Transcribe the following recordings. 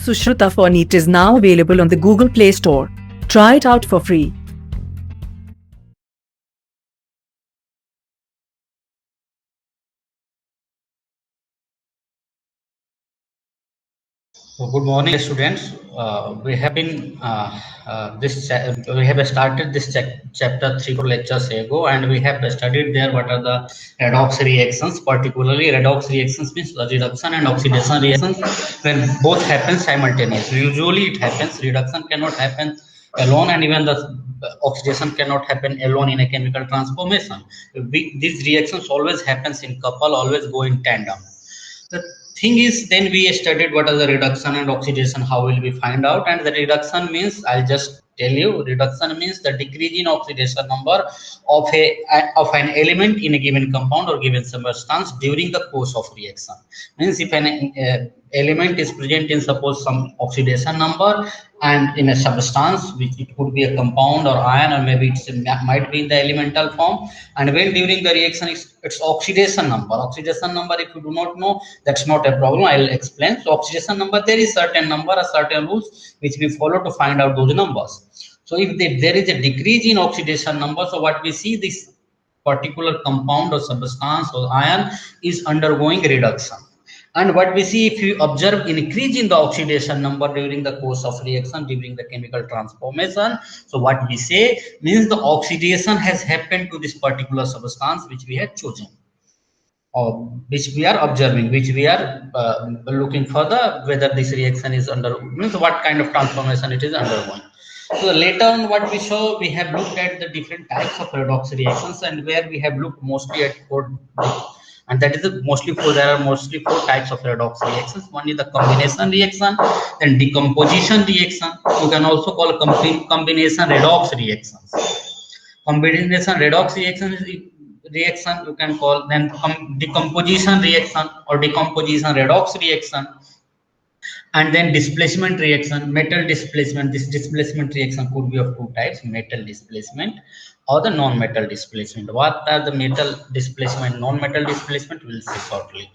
Sushruta for NEET is now available on the Google Play Store. Try it out for free. So good morning, students. We have started this chapter 3 lectures ago, and we have studied there what are the redox reactions. Particularly, redox reactions means reduction and oxidation reactions when both happen simultaneously. Usually, it happens. Reduction cannot happen alone, and even the oxidation cannot happen alone in a chemical transformation. These reactions always happens in couple, always go in tandem. The thing is, then we studied what are the reduction and oxidation. How will we find out? And the reduction means, I'll just tell you, reduction means the decrease in oxidation number of an element in a given compound or given substance during the course of reaction. Means if an element is present in, suppose, some oxidation number, and in a substance, which it could be a compound or ion, or maybe it might be in the elemental form, and when during the reaction its oxidation number, if you do not know, that's not a problem, I'll explain. So oxidation number, there is certain number or certain rules which we follow to find out those numbers. So if there is a decrease in oxidation number, so what we see, this particular compound or substance or ion is undergoing reduction. And what we see, if you observe increase in the oxidation number during the course of reaction, during the chemical transformation, so what we say means the oxidation has happened to this particular substance which we have chosen, or which we are observing, which we are looking for the whether this reaction is under, means what kind of transformation it is undergoing. So later on, what we show, we have looked at the different types of redox reactions, and where we have looked mostly at four, and that is mostly four. There are mostly four types of redox reactions. One is the combination reaction, then decomposition reaction. You can also call combination redox reactions. Combination redox reaction you can call, then decomposition reaction or decomposition redox reaction, and then displacement reaction, metal displacement. This displacement reaction could be of two types: metal displacement or the non-metal displacement. What are the metal displacement, non-metal displacement, we'll see shortly.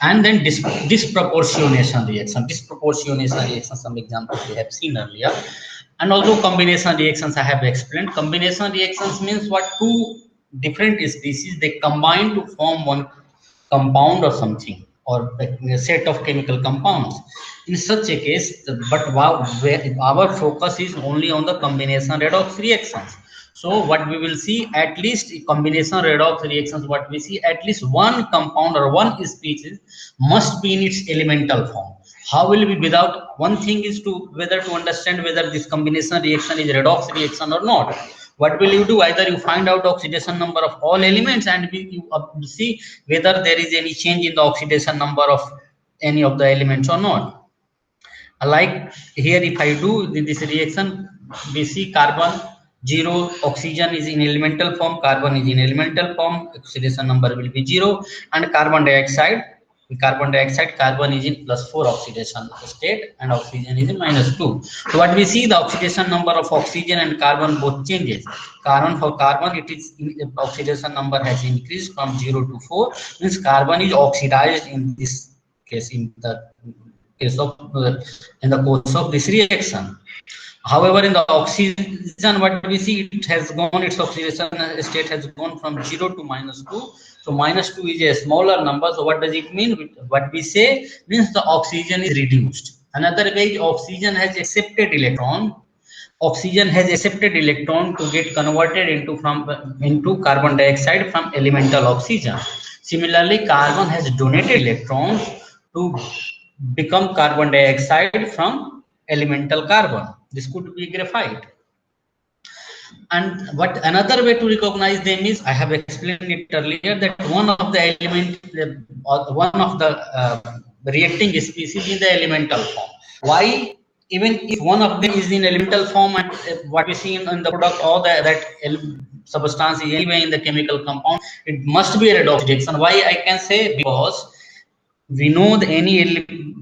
And then disproportionation reaction, some examples we have seen earlier. And also combination reactions I have explained. Combination reactions means what two different species they combine to form one compound or something, or a set of chemical compounds. In such a case, but wow, our focus is only on the combination redox reactions. So what we will see, at least combination redox reactions, what we see, at least one compound or one species must be in its elemental form. How will we, without, one thing is to whether to understand whether this combination reaction is redox reaction or not. What will you do? Either you find out oxidation number of all elements, and you see whether there is any change in the oxidation number of any of the elements or not. Like here, if I do this reaction, we see carbon 0, oxygen is in elemental form, carbon is in elemental form, oxidation number will be 0, and carbon dioxide, carbon is in +4 oxidation state, and oxygen is in -2. So what we see, the oxidation number of oxygen and carbon both changes. For carbon, it is oxidation number has increased from 0 to 4, means carbon is oxidized in this case, in the course of this reaction. However, in the oxygen, what we see, it has gone, its oxidation state has gone from 0 to -2. So -2 is a smaller number. So what does it mean? What we say means the oxygen is reduced. Another way, oxygen has accepted electron. Oxygen has accepted electron to get converted into carbon dioxide from elemental oxygen. Similarly, carbon has donated electrons to become carbon dioxide from elemental carbon. This could be graphite. And what another way to recognize them is, I have explained it earlier, that one of the element or one of the reacting species in the elemental form. Why? Even if one of them is in elemental form, and what we see in the product, or that substance is anyway in the chemical compound, it must be a redox reaction. Why I can say? Because we know that any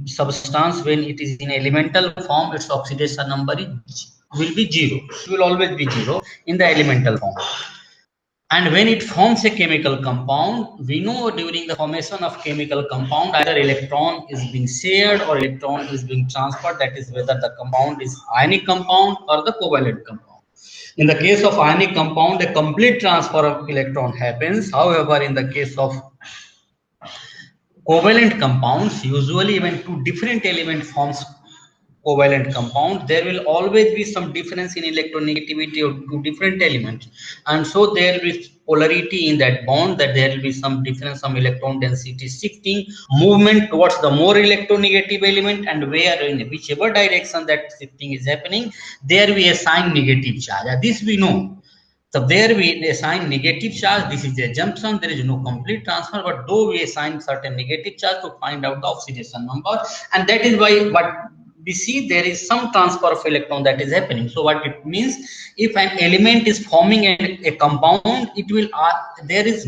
substance, when it is in elemental form, its oxidation number will be 0. It will always be 0 in the elemental form. And when it forms a chemical compound, we know during the formation of chemical compound, either electron is being shared or electron is being transferred. That is whether the compound is ionic compound or the covalent compound. In the case of ionic compound, a complete transfer of electron happens. However, in the case of covalent compounds, usually when two different element forms covalent compound, there will always be some difference in electronegativity of two different elements, and so there will be polarity in that bond, that there will be some difference, some electron density shifting, movement towards the more electronegative element, and where in whichever direction that shifting is happening, there we assign negative charge. This we know. So there we assign negative charge. This is the assumption. There is no complete transfer, but though we assign certain negative charge to find out the oxidation number, and that is why what we see there is some transfer of electron that is happening. So what it means, if an element is forming a compound, it will there is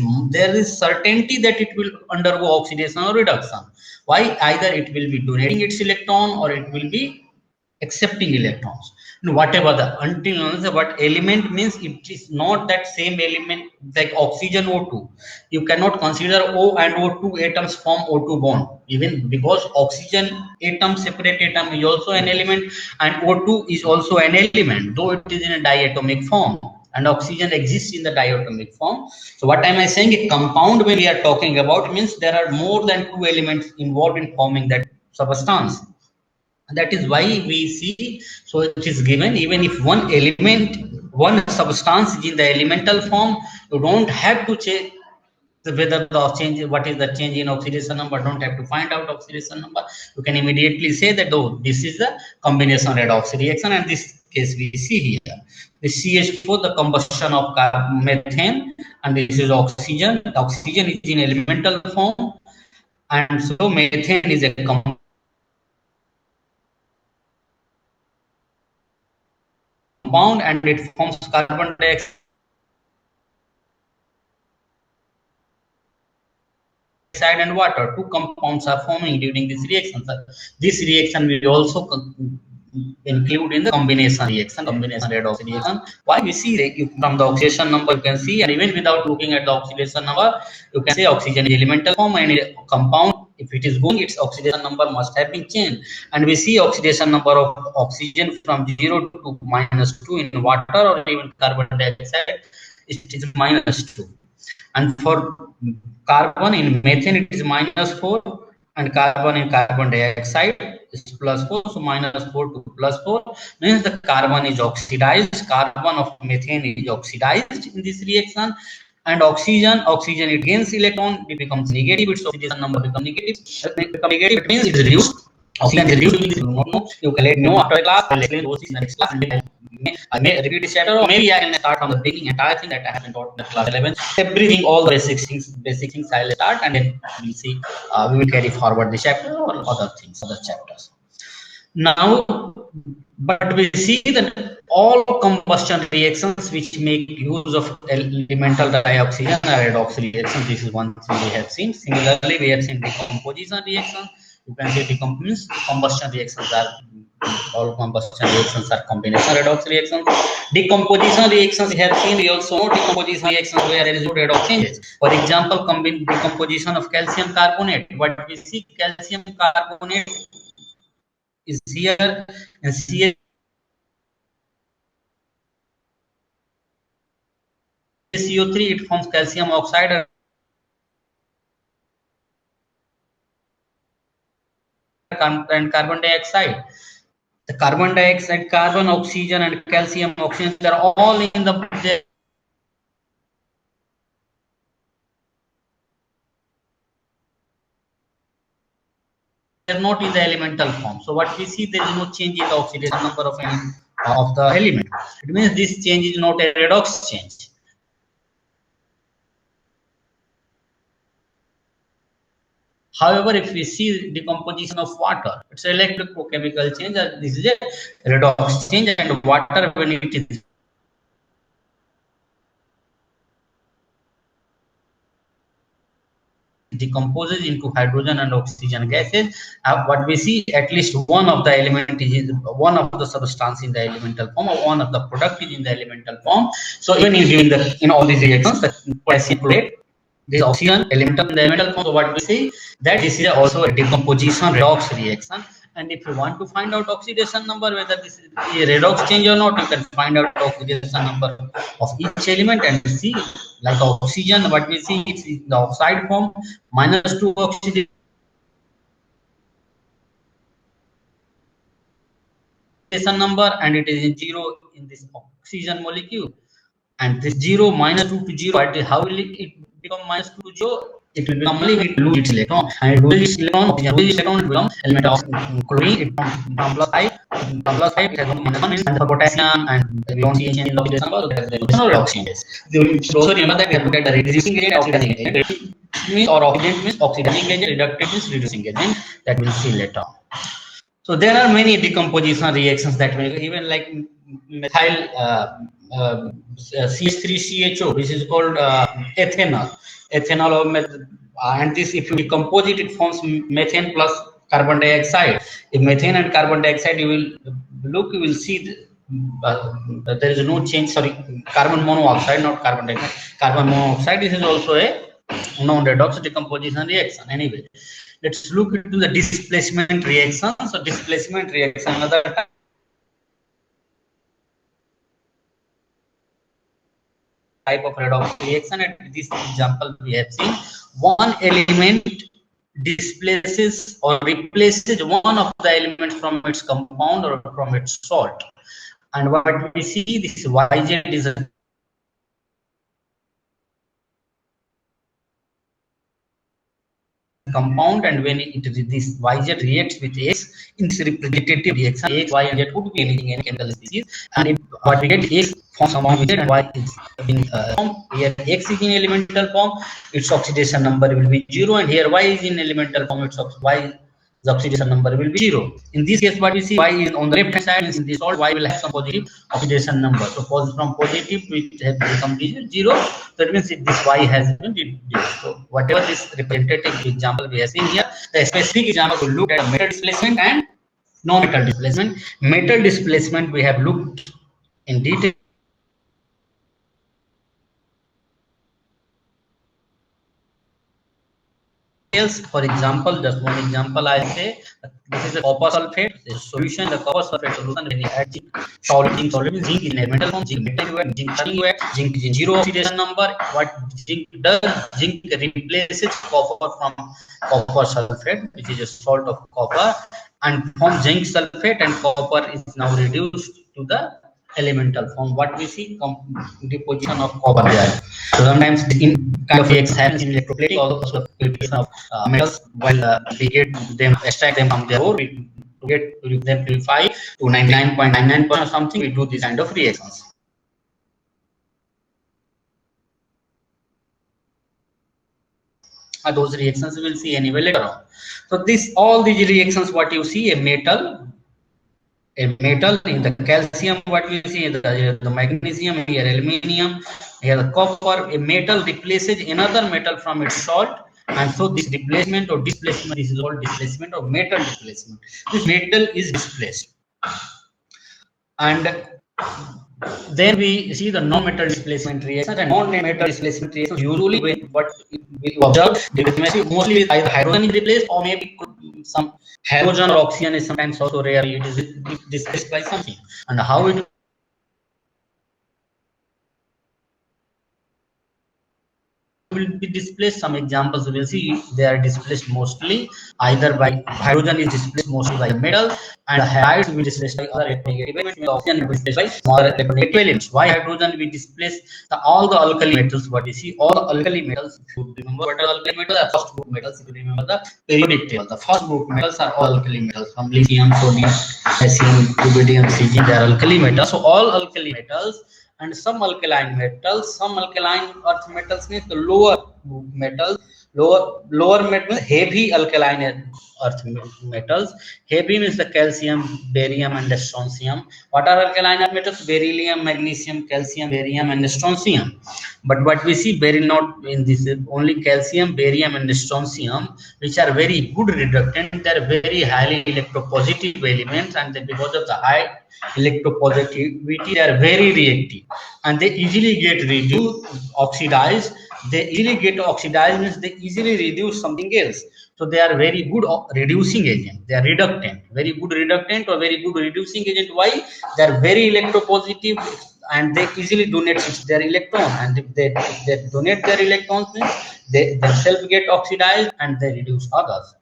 certainty that it will undergo oxidation or reduction. Why? Either it will be donating its electron or it will be accepting electrons. And whatever the until what element means, it is not that same element like oxygen O2. You cannot consider O and O2 atoms form O2 bond, even because oxygen atom, separate atom, is also an element, and O2 is also an element, though it is in a diatomic form, and oxygen exists in the diatomic form. So what am I saying? A compound, when we are talking about, means there are more than two elements involved in forming that substance. That is why we see, so it is given, even if one element, one substance is in the elemental form, you don't have to check whether the change, what is the change in oxidation number, don't have to find out oxidation number. You can immediately say that, oh, this is the combination redox reaction, and this case we see here, the CH4, the combustion of methane, and this is oxygen. The oxygen is in elemental form, and so methane is a compound, and it forms carbon dioxide and water. Two compounds are forming during this reaction. So this reaction will also include in the combination reaction, combination redox reaction. Why? We see from the oxidation number, you can see, and even without looking at the oxidation number, you can say oxygen is elemental form, and a compound, if it is going, its oxidation number must have been changed. And we see oxidation number of oxygen from 0 to -2 in water, or even carbon dioxide, it is -2. And for carbon in methane, it is -4, and carbon in carbon dioxide is +4. So -4 to +4 means the carbon is oxidized. Carbon of methane is oxidized in this reaction, and oxygen it gains electron, it becomes negative, its oxidation number becomes negative. It means it is reduced. Oxygen is reduced. You don't know. You can let me know after the class. I'll explain those things in the next class. I may repeat this chapter, or maybe I can start from the beginning, entire thing that I haven't taught in the class 11. Everything, all the basic things I'll start, and then we'll see. We will carry forward the chapter or other things, other chapters. Now, but we see that all combustion reactions which make use of elemental dioxygen are redox reactions. This is one thing we have seen. Similarly, we have seen decomposition reactions. You can say combustion reactions are, all combustion reactions are combination redox reactions. Decomposition reactions we have seen. We also know decomposition reactions where there is no redox changes. For example, decomposition of calcium carbonate. What we see, calcium carbonate is here, and CaCO3, it forms calcium oxide and carbon dioxide. The carbon dioxide, carbon, oxygen, and calcium oxygen, they are all in the, they are not in the elemental form. So what we see, there is no change in the oxidation number of any of the element. It means this change is not a redox change. However, if we see decomposition of water, it's an electrochemical change, and this is a redox change, and water, when it is decomposes into hydrogen and oxygen gases. What we see, at least one of the element is one of the substance in the elemental form, or one of the product is in the elemental form. So even in all these reactions, the potassium chlorate, this oxygen elemental in the elemental form. So what we see, that this is also a decomposition redox reaction. And if you want to find out oxidation number, whether this is a redox change or not, you can find out oxidation number of each element and see, like oxygen, what we see, it's in the oxide form, -2 oxidation number, and it is in 0 in this oxygen molecule. And this 0 -2 to 0, how will it become -2 to 0? It will become only it lose its electron, and it loses its electron, oxygen loses its electron, it becomes element of chlorine, it from +5, it has only -1, and for potassium, and we don't see any change in the oxidation number, so there is no reduction. You should also remember that we have looked at the reducing agent, oxidizing agent. Means or oxidant means oxidizing agent, reductive means reducing agent, that we'll see later. So there are many decomposition reactions that will, even like methyl CH3CHO, this is called ethanol and this, if you decompose it, it forms methane plus carbon dioxide. If methane and carbon dioxide, you will see there is no change. Sorry, carbon monoxide, not carbon dioxide, carbon monoxide. This is also a non-redox decomposition reaction. Anyway, let's look into the displacement reaction. So displacement reaction, another type of redox reaction. At this example, we have seen one element displaces or replaces one of the elements from its compound or from its salt. And what we see, this YZ is a compound, and when this YZ reacts with X in this representative reaction, X, Y, and Z could be anything, any chemical species, and if what we get, X forms among with Z and Y is in form. Here X is in elemental form, its oxidation number will be 0, and here Y is in elemental form, its the oxidation number will be 0. In this case, what we see, Y is on the left hand side, in this salt, Y will have some positive oxidation number. So from positive, it has become 0. So it means this Y has been reduced. So whatever this representative example we have seen here, the specific example will look at metal displacement and non-metal displacement. Metal displacement we have looked in detail. For example, just one example I say, this is a copper sulfate, the solution, the copper sulfate solution, when you add zinc, solid means zinc in elemental form, zinc metal, zinc is in 0 oxidation number. What zinc does, zinc replaces copper from copper sulfate, which is a salt of copper, and from zinc sulfate, and copper is now reduced to the elemental form. What we see, deposition of copper there. So sometimes in kind of reacts happens in electroplating, also purification of metals, while we get them, extract them from their ore, we get them purify to 99.99% or something, we do this kind of reactions. Those reactions we will see anyway later on. So all these reactions, what you see, a metal in the calcium, what we see, the magnesium, here aluminium, here the copper, a metal replaces another metal from its salt, and so this replacement or displacement, this is all displacement or metal displacement. This metal is displaced, and then we see the non-metal displacement reaction. And non-metal displacement reaction, usually when what we observe, mostly either hydrogen is replaced, or maybe some halogen or oxygen is sometimes also rare. It is displaced by something. And how it will be displaced, some examples we will see, they are displaced mostly either by hydrogen is displaced mostly by metal, and halides will be displaced by other negative elements, oxygen will be displaced by smaller electronegative elements. Why hydrogen will displace all the alkali metals? What you see, all the alkali metals, if you remember what are alkali metals, are first group metals. If you remember the periodic table, the first group metals are all alkali metals, from lithium, sodium, potassium, rubidium, Cg, they are alkali metals. So all alkali metals. And some alkaline metals, some alkaline earth metals means the lower metals, Lower metal, heavy alkaline earth metals. Heavy means the calcium, barium, and the strontium. What are alkaline earth metals? Beryllium, magnesium, calcium, barium, and strontium. But what we see, very not in this, only calcium, barium, and strontium, which are very good reductant. They are very highly electropositive elements, and because of the high electropositivity, they are very reactive, and they easily get reduced, oxidized. They easily get oxidized means they easily reduce something else. So they are very good reducing agent. They are reductant, very good reductant or very good reducing agent. Why? They are very electropositive, and they easily donate their electron. And if they donate their electrons, means they themselves get oxidized and they reduce others.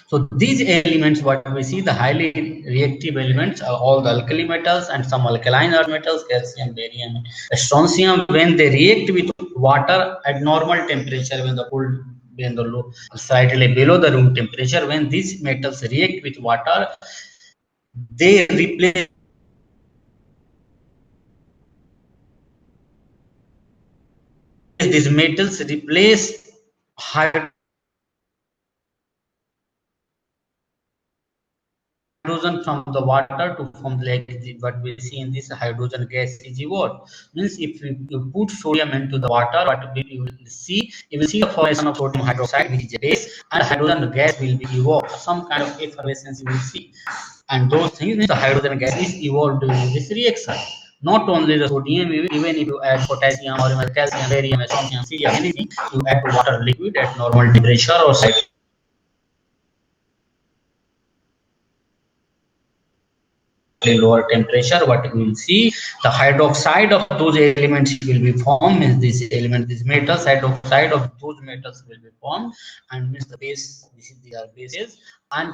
So these elements, what we see, the highly reactive elements are all the alkali metals and some alkaline earth metals, calcium, barium, strontium. When they react with water at normal temperature, when the low, slightly below the room temperature, when these metals react with water, they replace these metals replace hydrogen from the water to form like what we see in this hydrogen gas is evolved. Means if you put sodium into the water, what you will see a formation of sodium hydroxide, which is a base, and hydrogen gas will be evolved. Some kind of effervescence you will see, and those things means the hydrogen gas is evolved during this reaction. Not only the sodium, even if you add potassium or calcium, barium, strontium, cesium, anything, you add to water liquid at normal temperature or slightly lower temperature, what you will see, the hydroxide of those elements will be formed. Means this element, this metals, hydroxide of those metals will be formed, and means the base, these are bases, and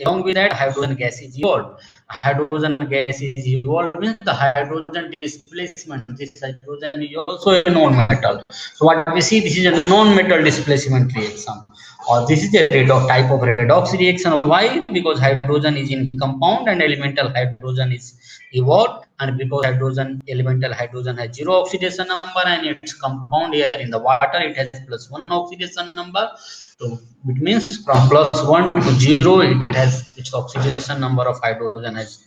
along with that hydrogen gas is evolved. Hydrogen gas is evolved means the hydrogen displacement, this hydrogen is also a non-metal. So what we see, this is a non-metal displacement reaction, or this is a type of redox reaction. Why? Because hydrogen is in compound and elemental hydrogen is evolved, and because elemental hydrogen has 0 oxidation number, and its compound here in the water, it has +1 oxidation number. So it means from +1 to 0, it has its oxidation number of hydrogen has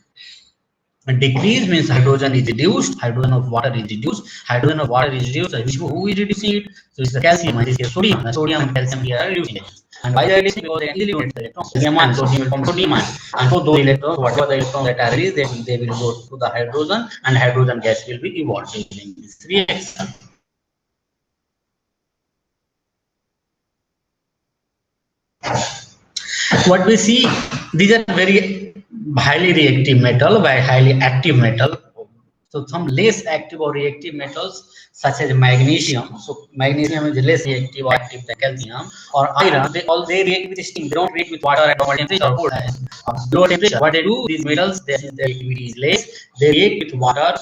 decrease, means hydrogen is reduced, hydrogen of water is reduced, hydrogen of water is reduced. Who is reducing it? So it's the calcium, and this is sodium. The sodium and calcium here are reducing it. And why they are reducing? Because they easily donate the electrons. Sodium and sodium will form sodium ion, and so those electrons, whatever the electrons that are released, they will go to the hydrogen, and hydrogen gas will be evolved during this reaction. What we see, these are very highly reactive metal, by highly active metal. So some less active or reactive metals such as magnesium. So magnesium is less reactive or active than calcium, or iron. They react with steam. They don't react with water at normal temperature or cold, low temperature. What they do, these metals, their reactivity is less. They react with water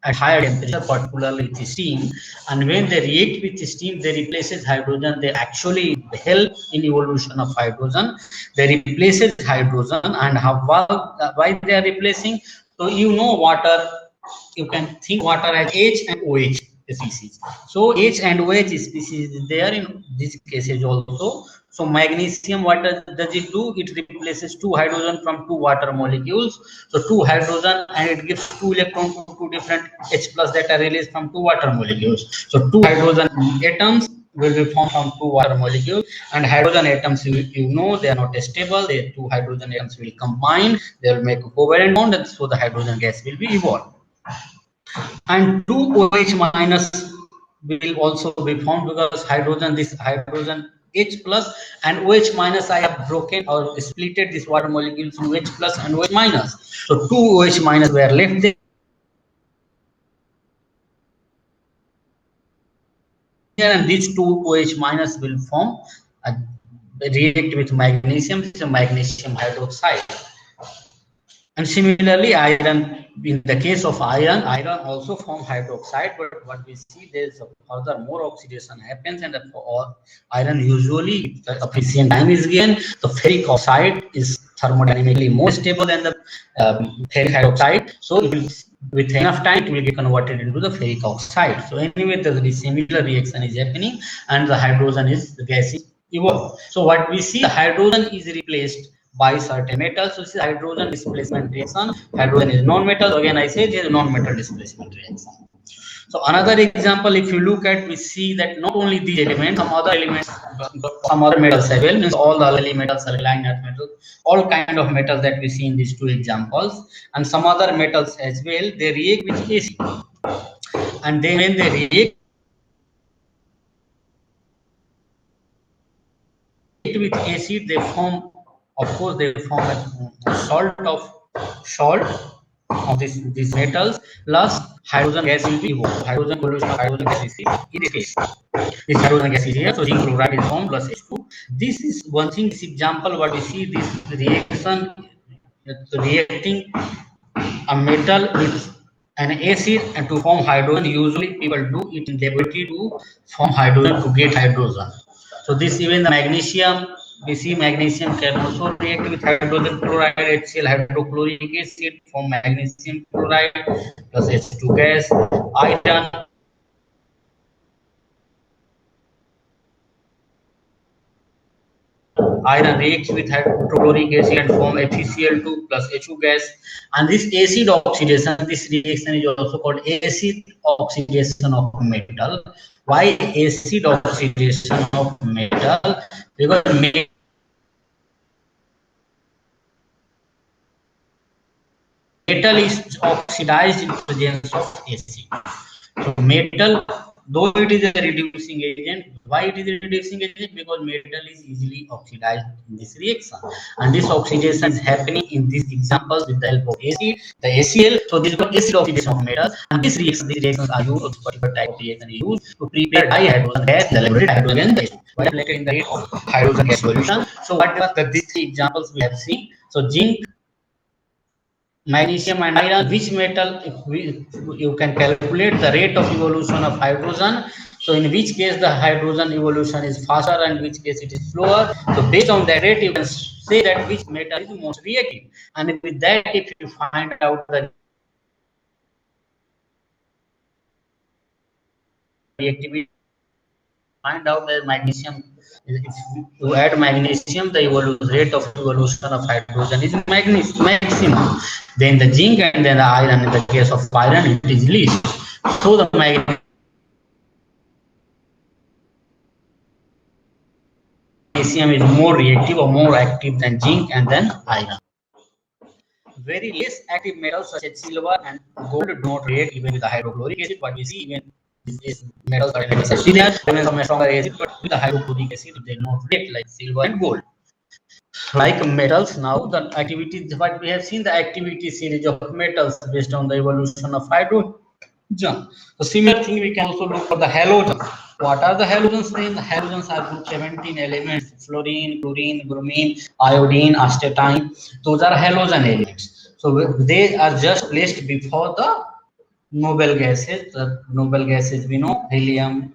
at higher temperature, particularly with steam, and when they react with steam, they replaces hydrogen. They actually help in evolution of hydrogen. They replaces hydrogen, and why they are replacing? So you know water, you can think water as H and OH species. So H and OH species is there in these cases also. So magnesium, what does it do? It replaces 2 hydrogen from 2 water molecules. So 2 hydrogen, and it gives 2 electrons to 2 different H plus that are released from 2 water molecules. So 2 hydrogen atoms will be formed from 2 water molecules, and hydrogen atoms, you know, they are not stable. The 2 hydrogen atoms will combine, they will make a covalent bond, and so the hydrogen gas will be evolved. And 2 OH minus will also be formed, because this hydrogen H plus and OH minus, I have broken or splitted this water molecule into H plus and OH minus. So 2 OH minus were left there, and these 2 OH minus will form react with magnesium, so magnesium hydroxide. And similarly, iron, in the case of iron also form hydroxide, but what we see, there is a further more oxidation happens, and for iron usually the efficient time is given. The ferric oxide is thermodynamically more stable than the ferric hydroxide, so it will with enough time it will get converted into the ferric oxide. So anyway, the similar reaction is happening and the hydrogen is, the gas is evolved. So what we see, the hydrogen is replaced by certain metals. So this is hydrogen displacement reaction. Hydrogen is non-metal. So again I say this is non-metal displacement reaction. So another example, if you look at, we see that not only these elements, some other elements, some other metals as well, means all the other metals, alkaline earth metals, all kind of metals that we see in these two examples, and some other metals as well, they react with acid. And then when they react with acid, they form, of course, they form a salt of these metals, plus hydrogen gas will be evolved. Hydrogen pollution of hydrogen gas is in this case. This hydrogen gas is here, so zinc chloride is formed plus H2. This is one thing, this example what we see, this reaction reacting a metal with an acid and to form hydrogen. Usually people do it in laboratory to form hydrogen to get hydrogen. So this, even the magnesium, we see magnesium can also react with hydrogen chloride, HCl hydrochloric acid, form magnesium chloride plus H2 gas. Iron reacts with hydrochloric acid and form FeCl2 plus H2 gas. And this acid oxidation, this reaction is also called acid oxidation of metal. Why acid oxidation of metal? Because metal is oxidized in presence of acid. So metal, though it is a reducing agent, why it is a reducing agent? Because metal is easily oxidized in this reaction, and this oxidation is happening in these examples with the help of acid, the ACl. So this is called acid oxidation of metal, and these reactions are used, or this particular type of reaction is used to prepare dihydrogen gas, the liberated hydrogen gas, reflected in the rate of hydrogen gas solution. So what are these three examples we have seen? So zinc, magnesium and iron, which metal, you can calculate the rate of evolution of hydrogen. So in which case the hydrogen evolution is faster and which case it is slower. So based on that rate you can say that which metal is most reactive, and with that if you find out the reactivity, find out that magnesium, if you add magnesium, the rate of evolution of hydrogen is maximum. Then the zinc and then the iron, in the case of iron it is least. So the magnesium is more reactive or more active than zinc and then iron. Very less active metals such as silver and gold do not react even with the hydrochloric acid, but we see even these metals are in some stronger acid, but with the hydrochloric acid they do not react like silver and gold. Like metals, now the activity, what we have seen, the activity series of metals based on the evolution of hydrogen. So similar thing we can also look for the halogens. What are the halogens then? The halogens are group 17 elements: fluorine, chlorine, bromine, iodine, astatine. Those are halogen elements. So they are just placed before the noble gases. The noble gases we know: helium,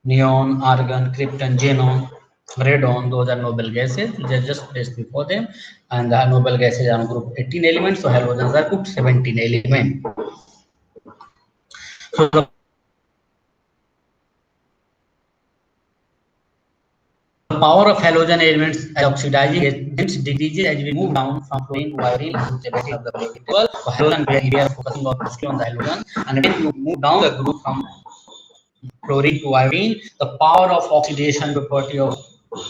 neon, argon, krypton, xenon, radon. Those are noble gases. They are just placed before them, and the noble gases are group 18 elements. So halogens are group 17 elements. So the power of halogen elements as oxidizing agents decreases as we move down from fluorine to iodine to the base of the periodic table. So halogen, we are focusing on mostly on the halogen, and when you move down the group from fluorine to iodine, the power of oxidation property of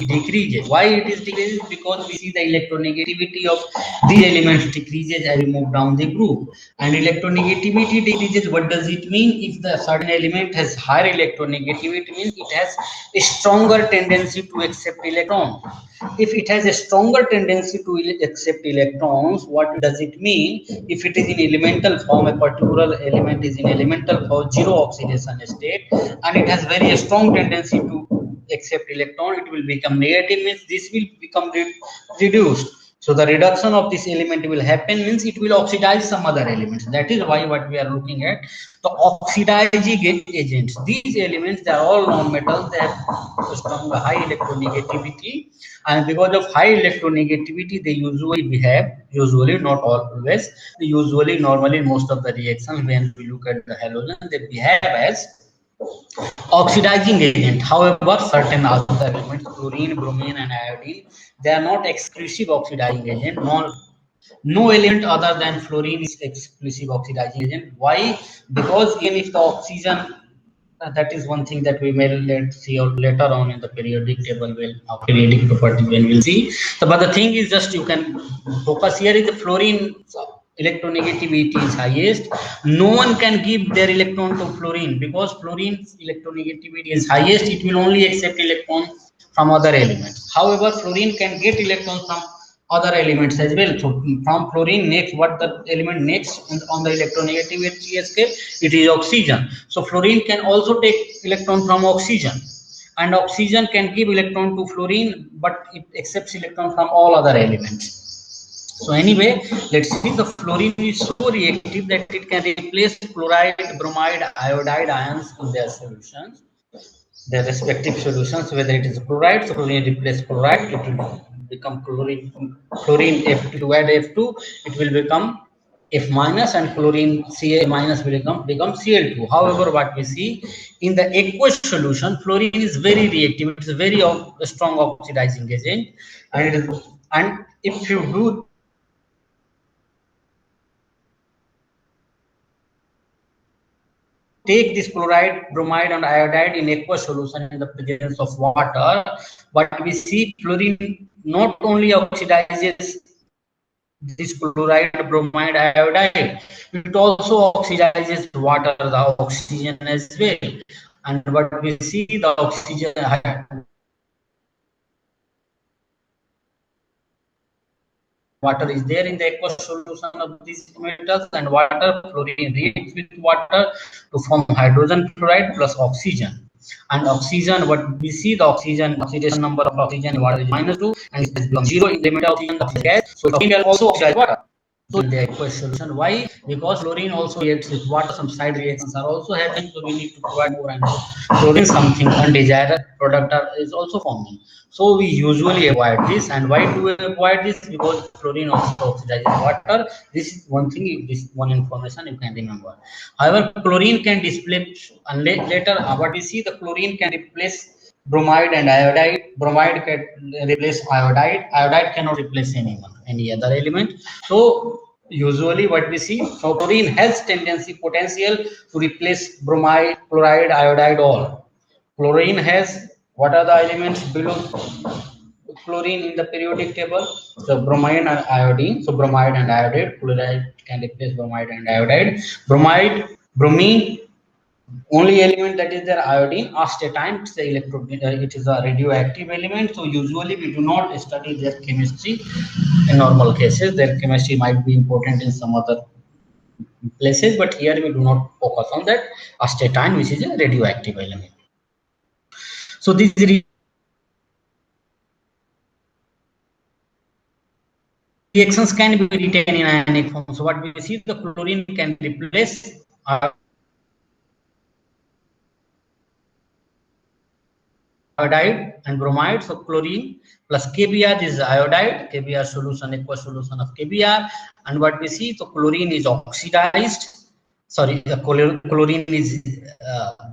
it decreases. Why it is decreases? Because we see the electronegativity of these elements decreases as we move down the group. And electronegativity decreases. What does it mean? If the certain element has higher electronegativity, means it has a stronger tendency to accept electrons. If it has a stronger tendency to accept electrons, what does it mean? If it is in elemental form, a particular element is in elemental form, zero oxidation state, and it has very strong tendency to accept electron, it will become negative, means this will become reduced. So the reduction of this element will happen, means it will oxidize some other elements. That is why what we are looking at, the oxidizing agents. These elements, they are all non-metals. They have strong high electronegativity, and because of high electronegativity, they usually behave, usually not always, usually normally most of the reactions when we look at the halogen, they behave as oxidizing agent. However, certain other elements, chlorine, bromine, and iodine, they are not exclusive oxidizing agent. No element other than fluorine is exclusive oxidizing agent. Why? Because even if the oxygen, that is one thing that we may see later on in the periodic table, periodic property when we'll see. So, but the thing is, just you can focus here is the fluorine electronegativity is highest. No one can give their electron to fluorine because fluorine's electronegativity is highest. It will only accept electrons from other elements. However, fluorine can get electrons from other elements as well. So from fluorine next, what the element next on the electronegativity scale, it is oxygen. So fluorine can also take electron from oxygen, and oxygen can give electron to fluorine, but it accepts electron from all other elements. So anyway, let's see, the fluorine is so reactive that it can replace chloride, bromide, iodide ions in their solutions, their respective solutions, whether it is chloride, so chlorine replace chloride, it will become chlorine F2, to add F2, it will become F minus, and chlorine Ca minus will become Cl2. However, what we see in the aqueous solution, fluorine is very reactive, it's a very strong oxidizing agent, and if you do take this chloride, bromide, and iodide in aqueous solution in the presence of water, what we see, fluorine not only oxidizes this chloride, bromide, iodide, it also oxidizes water, the oxygen as well. And what we see, the oxygen water is there in the aqueous solution of these metals, and water, fluorine reacts with water to form hydrogen fluoride plus oxygen. And oxygen, what we see, the oxidation number of oxygen in water is -2, and it has become 0 in the metal oxygen gas. So oxygen can also oxidize water. So in the aqueous solution, why? Because fluorine also reacts with water. Some side reactions are also happening, so we need to provide more and more fluorine. Something undesired product is also forming. So we usually avoid this. And why do we avoid this? Because fluorine also oxidizes water. This is one thing, this one information you can remember. However, chlorine can displace, and later what we see, the chlorine can replace bromide and iodide. Bromide can replace iodide. Iodide cannot replace any other element. So usually what we see, so chlorine has potential to replace bromide, chloride, iodide, all. Chlorine has, what are the elements below chlorine in the periodic table? So bromine and iodine. So bromide and iodide, chloride can replace bromide and iodide. Bromine, only element that is there, iodine. Astatine, it's the it is a radioactive element. So usually we do not study their chemistry in normal cases. Their chemistry might be important in some other places, but here we do not focus on that. Astatine, which is a radioactive element. So these reactions can be written in ionic form. So what we see, the chlorine can replace iodide and bromide. So chlorine plus KBr, this is iodide, KBr solution, aqueous solution of KBr. And what we see, so chlorine is oxidized. Sorry, chlorine is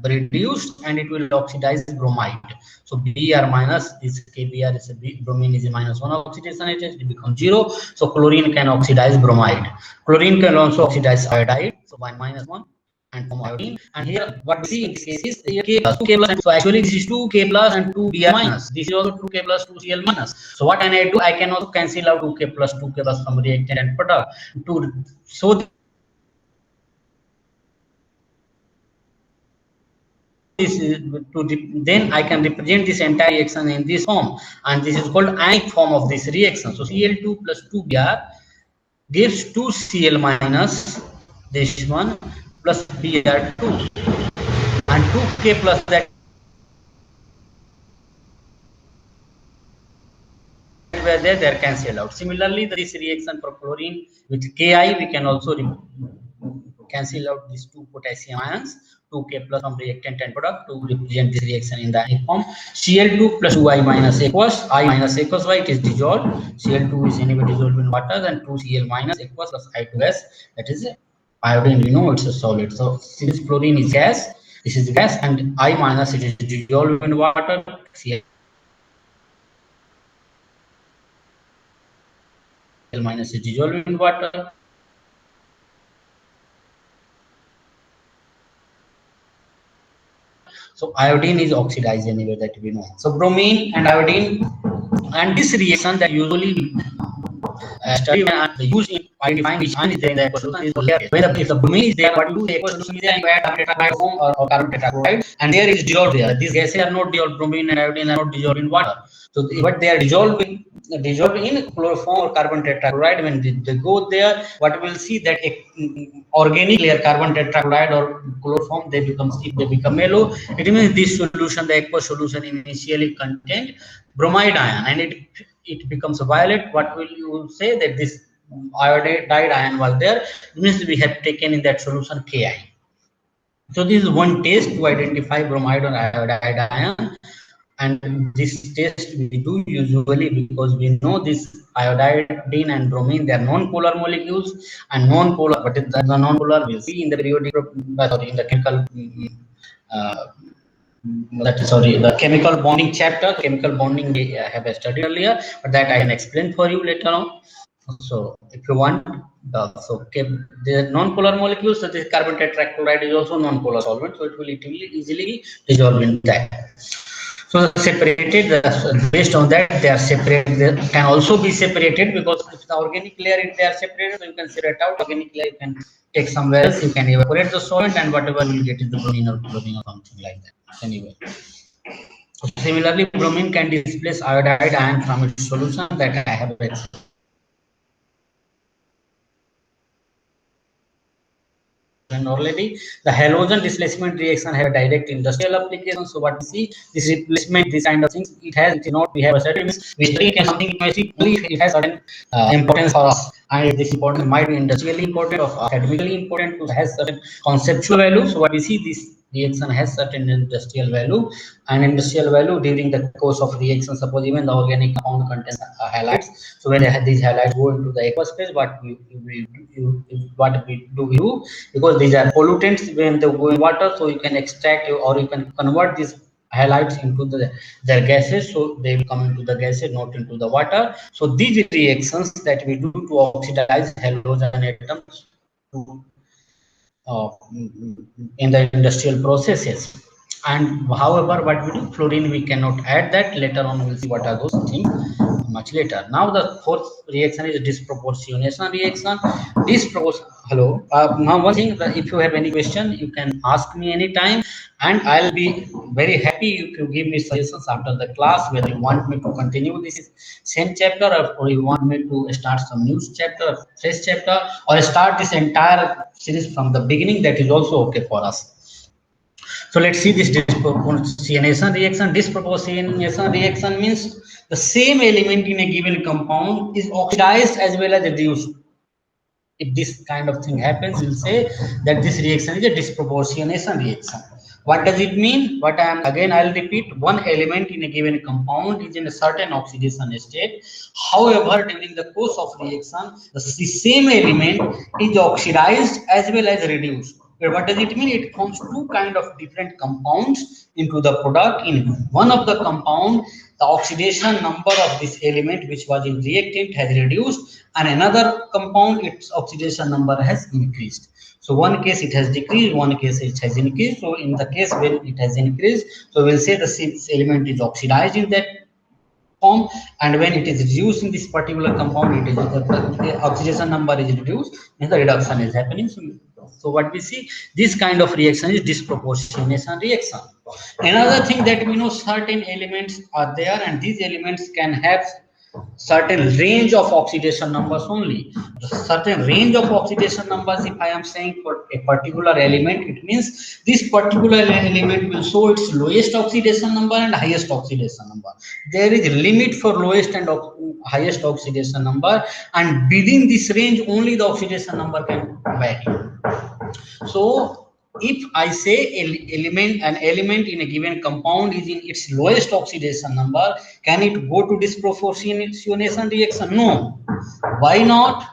reduced, and it will oxidize bromide. So Br minus, this KBr is bromine is a -1 oxidation agent, it becomes 0. So chlorine can oxidize bromide. Chlorine can also oxidize iodide, so by -1 and form iodine. And here what we see in this case is K plus 2K plus, and so actually this is 2K plus and 2Br minus. This is also 2K plus 2Cl minus. So what can I do? I can also cancel out 2K plus 2K plus from reactant and product to so this is then I can represent this entire reaction in this form, and this is called ionic form of this reaction. So Cl2 plus 2Br gives 2Cl minus, this one, plus Br2, and 2K plus that were there, they are cancelled out. Similarly, this reaction for chlorine with Ki, we can also cancel out these two potassium ions, 2K plus from reactant and product to represent this reaction in the ionic form. Cl2 plus 2I minus aqueous, I minus aqueous, why it is dissolved. Cl2 is anyway dissolved in water, then 2Cl minus aqueous plus I2S, that is iodine, we know it's a solid. So since chlorine is gas, this is gas, and I minus it is dissolved in water, Cl minus is dissolved in water. So iodine is oxidized anyway, that we know. So bromine and iodine, and this reaction that usually study and use in identifying which ion is there in the aqueous solution is here. If the bromine is there, what you do, the aqueous solution is there, you add carbon tetrachloride or carbon tetrachloride, and there is dissolved there. These gases are not dissolved, bromine and iodine are not dissolved in water. So, but they are dissolved in chloroform or carbon tetrachloride. When they go there, what we will see that organic layer carbon tetrachloride or chloroform, they become stiff, they become yellow. It means this solution, the aqueous solution, initially contained bromide ion, and it becomes violet. What will you say that this iodide ion was there? It means we have taken in that solution Ki. So this is one test to identify bromide or iodide ion, and this test we do usually because we know this iodine and bromine, they are non-polar molecules, and non-polar, but the non-polar we'll see in the periodic, sorry, in the chemical the chemical bonding chapter. Chemical bonding we have studied earlier, but that I can explain for you later on. So if you want, the non-polar molecules such as carbon tetrachloride is also non-polar solvent, so it will easily dissolve in that. So separated, based on that, they are separated. They can also be separated because if the organic layer, if they are separated, so you can separate out organic layer, you can take somewhere else, you can evaporate the solvent, and whatever you will get is the bromine or chlorine or something like that. Anyway, similarly, bromine can displace iodide ion from its solution, that I have explained already. The halogen displacement reaction have a direct industrial application. So what we see, this replacement, this kind of things, it has, it is not, we have a certain, we study something, it has certain importance for us, and this important might be industrially important or academically important, to has certain conceptual value. So what we see, this reaction has certain industrial value, and industrial value during the course of reaction. Suppose even the organic compound contains halides, so when these halides go into the aqueous phase, what we do, because these are pollutants when they go in water, so you can extract or you can convert these halides into their gases, so they will come into the gases, not into the water. So these reactions that we do to oxidize halogen atoms to in the industrial processes. And however, what we do, fluorine we cannot add that. Later on we'll see what are those things much later. Now the fourth reaction is disproportionation reaction. Hello. Now one thing, that if you have any question, you can ask me anytime, and I'll be very happy if you give me suggestions after the class, whether you want me to continue this same chapter, or you want me to start some new chapter, fresh chapter, or start this entire series from the beginning. That is also okay for us. So let's see this disproportionation reaction. Disproportionation reaction means the same element in a given compound is oxidized as well as reduced. If this kind of thing happens, we'll say that this reaction is a disproportionation reaction. What does it mean? I'll repeat, one element in a given compound is in a certain oxidation state. However, during the course of reaction, the same element is oxidized as well as reduced. What does it mean? It forms two kind of different compounds into the product. In one of the compound, the oxidation number of this element which was in reactant has reduced, and another compound, its oxidation number has increased. So one case it has decreased, one case it has increased. So in the case where it has increased, so we'll say the element is oxidized in that form, and when it is reduced in this particular compound, it is the oxidation number is reduced, and the reduction is happening. So what we see, this kind of reaction is disproportionation reaction. Another thing that we know, certain elements are there, and these elements can have certain range of oxidation numbers only. The certain range of oxidation numbers, if I am saying for a particular element, it means this particular element will show its lowest oxidation number and highest oxidation number. There is a limit for lowest and highest oxidation number, and within this range only the oxidation number can vary. So if I say an element in a given compound is in its lowest oxidation number, can it go to disproportionation reaction? No. Why not?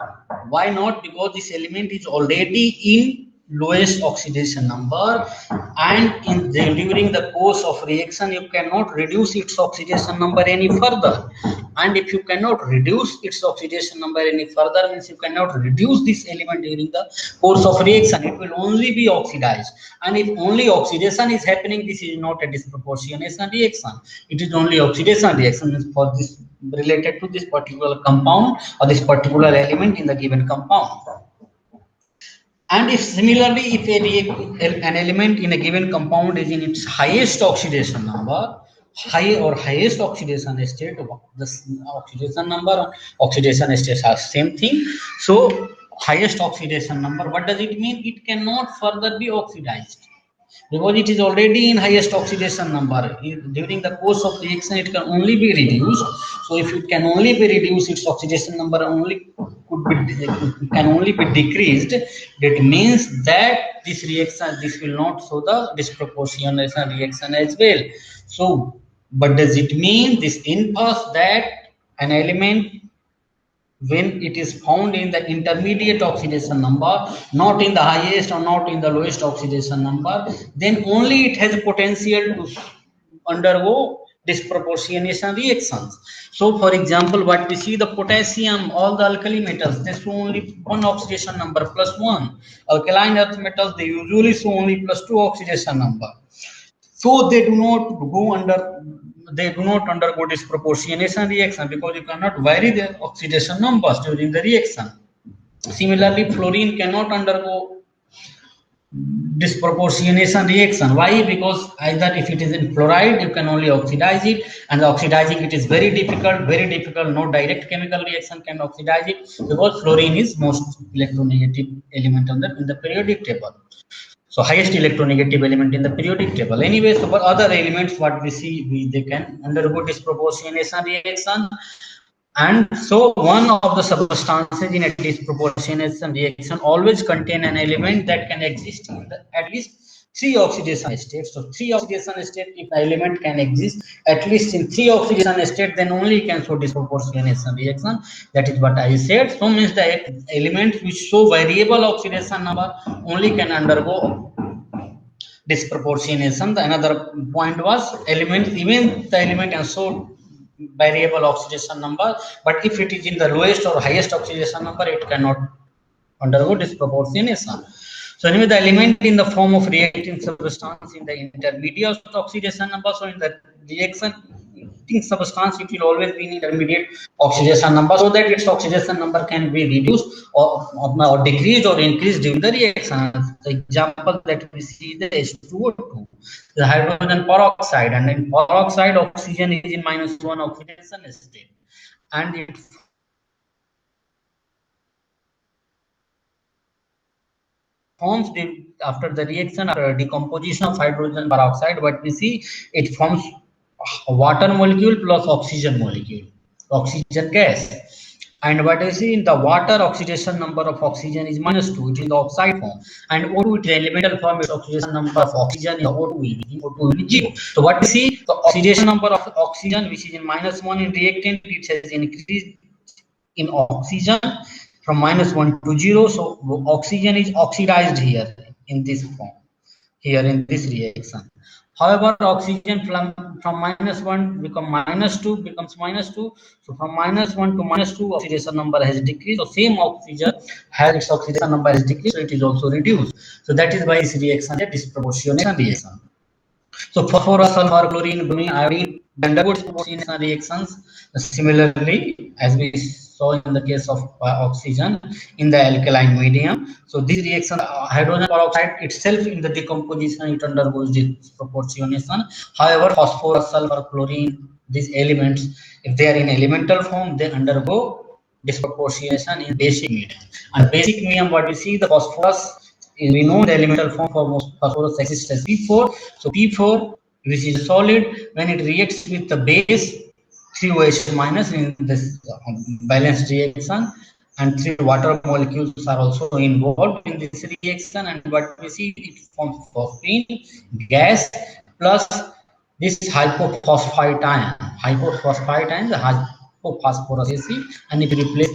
Why not? Because this element is already in lowest oxidation number, and during the course of reaction you cannot reduce its oxidation number any further. And if you cannot reduce its oxidation number any further, means you cannot reduce this element during the course of reaction, it will only be oxidized. And if only oxidation is happening, this is not a disproportionation reaction, it is only oxidation reaction for this related to this particular compound or this particular element in the given compound. And if similarly, if an element in a given compound is in its highest oxidation number, highest oxidation state, the oxidation number, oxidation states are same thing. So highest oxidation number, what does it mean? It cannot further be oxidized, because it is already in highest oxidation number. During the course of reaction it can only be reduced. So if it can only be reduced, its oxidation number can only be decreased. That means that this will not show the disproportionation reaction as well. So but does it mean this infers that an element, when it is found in the intermediate oxidation number, not in the highest or not in the lowest oxidation number, then only it has a potential to undergo disproportionation reactions. So for example, what we see, the potassium, all the alkali metals, they show only one oxidation number, +1. Alkaline earth metals, they usually show only +2 oxidation number. So they do not undergo disproportionation reaction, because you cannot vary the oxidation numbers during the reaction. Similarly, fluorine cannot undergo disproportionation reaction. Why? Because either if it is in fluoride, you can only oxidize it, and oxidizing it is very difficult. No direct chemical reaction can oxidize it, because fluorine is most electronegative element in the periodic table. So highest electronegative element in the periodic table. Anyway, so for other elements, what we see, they can undergo disproportionation reaction. And so one of the substances in a disproportionation reaction always contain an element that can exist in at least 3 oxidation states. So 3 oxidation states, if the element can exist at least in 3 oxidation states, then only can show disproportionation reaction. That is what I said. So means the elements which show variable oxidation number only can undergo disproportionation. The another point was even the element can show variable oxidation number, but if it is in the lowest or highest oxidation number, it cannot undergo disproportionation. So anyway, the element in the form of reacting substance in the intermediate oxidation number. So in the reaction substance, it will always be in intermediate oxidation number, so that its oxidation number can be reduced or decreased or increased during the reaction. The example that we see is the H2O2, the hydrogen peroxide, and in peroxide oxygen is in -1 oxidation state, and it forms after the reaction, after decomposition of hydrogen peroxide, what we see, it forms water molecule plus oxygen molecule, oxygen gas. And what you see, in the water, oxidation number of oxygen is -2, it is the oxide form, and O2, it is elemental form, its oxidation number of oxygen in the O2 will be 0. So what we see, the oxidation number of oxygen, which is in -1 in reactant, it has increased in oxygen from -1 to 0. So oxygen is oxidized here in this form, here in this reaction. However, oxygen from -1 become -2 becomes -2. So from -1 to -2, oxidation number has decreased. So same oxygen has its oxidation number has decreased, so it is also reduced. So that is why this reaction is a disproportionation reaction. So phosphorus, sulfur, chlorine, bromine, iodine undergo disproportionation reactions. Similarly, as we saw in the case of oxygen in the alkaline medium. So this reaction, hydrogen peroxide itself in the decomposition, it undergoes disproportionation. However, phosphorus, sulfur, chlorine, these elements, if they are in elemental form, they undergo disproportionation in basic medium. And basic medium, what we see, the phosphorus, we know the elemental form for most phosphorus exists as P4. So P4, which is solid, when it reacts with the base 3OH minus in this balanced reaction, and 3 water molecules are also involved in this reaction, and what we see, it forms phosphine gas plus this hypophosphite ion. Hypophosphite ion is hypophosphorus acid, and if you replace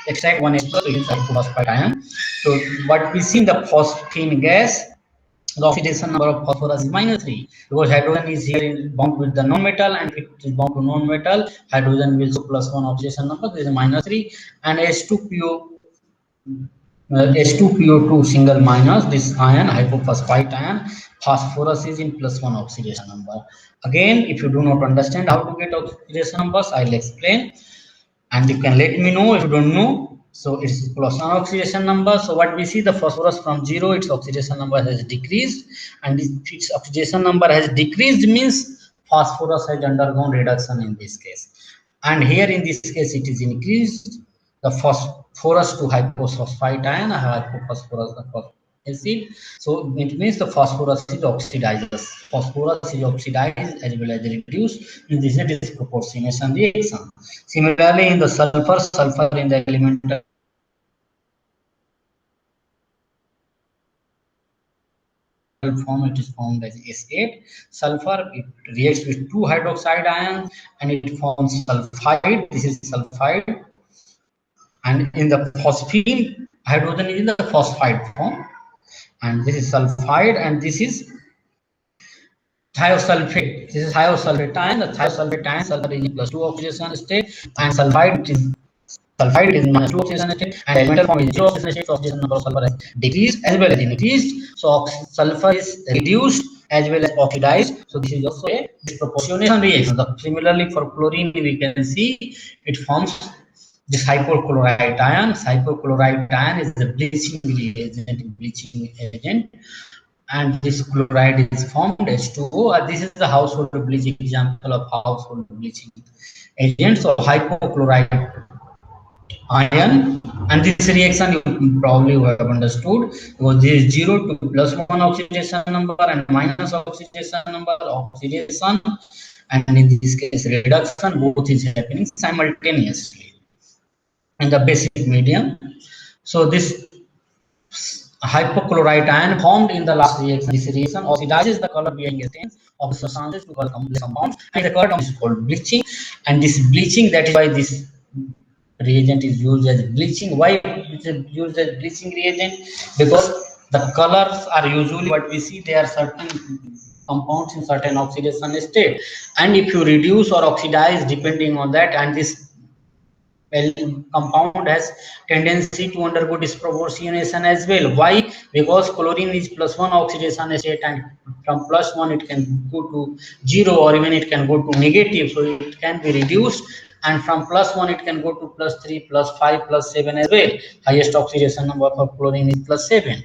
extract one H+, so it is hypophosphite ion. So what we see in the phosphine gas, the oxidation number of phosphorus is -3, because hydrogen is here bound with the non-metal, and if it is bound to non-metal, hydrogen will show +1 oxidation number, this is -3, and H2PO2 single minus, this ion, hypophosphite ion, phosphorus is in +1 oxidation number. Again, if you do not understand how to get oxidation numbers, I'll explain, and you can let me know if you don't know. So it's +1 oxidation number. So what we see, the phosphorus from 0, its oxidation number has decreased, and if its oxidation number has decreased means phosphorus has undergone reduction in this case. And here in this case it is increased, the phosphorus to hypophosphite ion, hypophosphorus acid. So it means the phosphorus is oxidized. Phosphorus is oxidized as well as reduced. In this is disproportionation reaction. Similarly, in the sulfur in the elemental form, it is formed as S8. Sulfur, it reacts with 2 hydroxide ions and it forms sulfide. This is sulfide. And in the phosphine, hydrogen is in the phosphide form. And this is sulfide, and this is thiosulfate. This is thiosulfate ion. The thiosulfate ion, sulfur is in +2 oxidation state, and sulfide is -2 oxidation state, and elemental form is 0 oxidation state. So oxidation number of sulfur has decreased as well as increased. So sulfur is reduced as well as oxidized. So this is also a disproportionation reaction. Similarly, for chlorine, we can see it forms this hypochlorite ion. Hypochlorite ion is the bleaching agent, and this chloride is formed H2O. This is the household bleaching example of household bleaching agent. So hypochlorite ion, and this reaction you probably have understood, because this is 0 to +1 oxidation number and minus oxidation number, oxidation, and in this case reduction, both is happening simultaneously in the basic medium. So this hypochlorite ion formed in the last reaction, this reaction oxidizes the color bearing stains of the substances to become complex compounds, and the color term is called bleaching. And this bleaching, that is why this reagent is used as bleaching. Why it is used as bleaching reagent? Because the colors are usually what we see, they are certain compounds in certain oxidation state, and if you reduce or oxidize depending on that, and this compound has tendency to undergo disproportionation as well. Why? Because chlorine is +1 oxidation state, and from +1 it can go to 0, or even it can go to negative, so it can be reduced, and from +1 it can go to +3, +5, +7 as well. Highest oxidation number for chlorine is +7.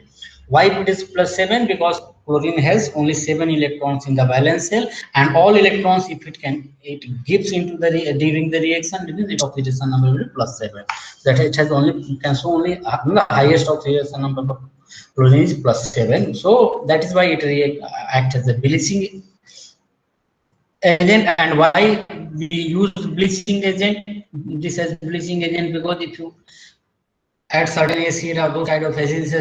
Why it is +7? Because chlorine has only 7 electrons in the valence shell, and all electrons, if it gives into the during the reaction, the oxidation number will be +7. That it has only can show only the highest oxidation number for chlorine is +7. So that is why it acts as a bleaching agent. And why we use bleaching agent? This as bleaching agent because if you add certain acid or those kind of acids,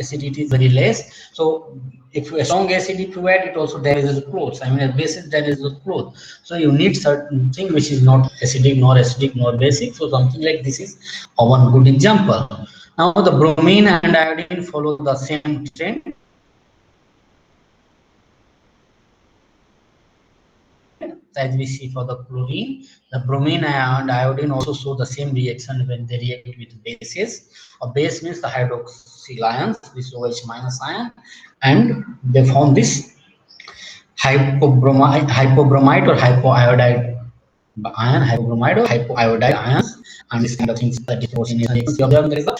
acidity is very less. So if a strong acid if you add, it also damages clothes. I mean, a basic damages clothes. So you need certain thing which is not acidic nor basic. So something like this is one good example. Now the bromine and iodine follow the same trend. As we see for the chlorine, the bromine and iodine also show the same reaction when they react with bases. A base means the hydroxyl ions, this OH minus ion, and they form this hypobromide or hypoiodide ion, hypobromide or hypoiodide ions, and this kind of things that is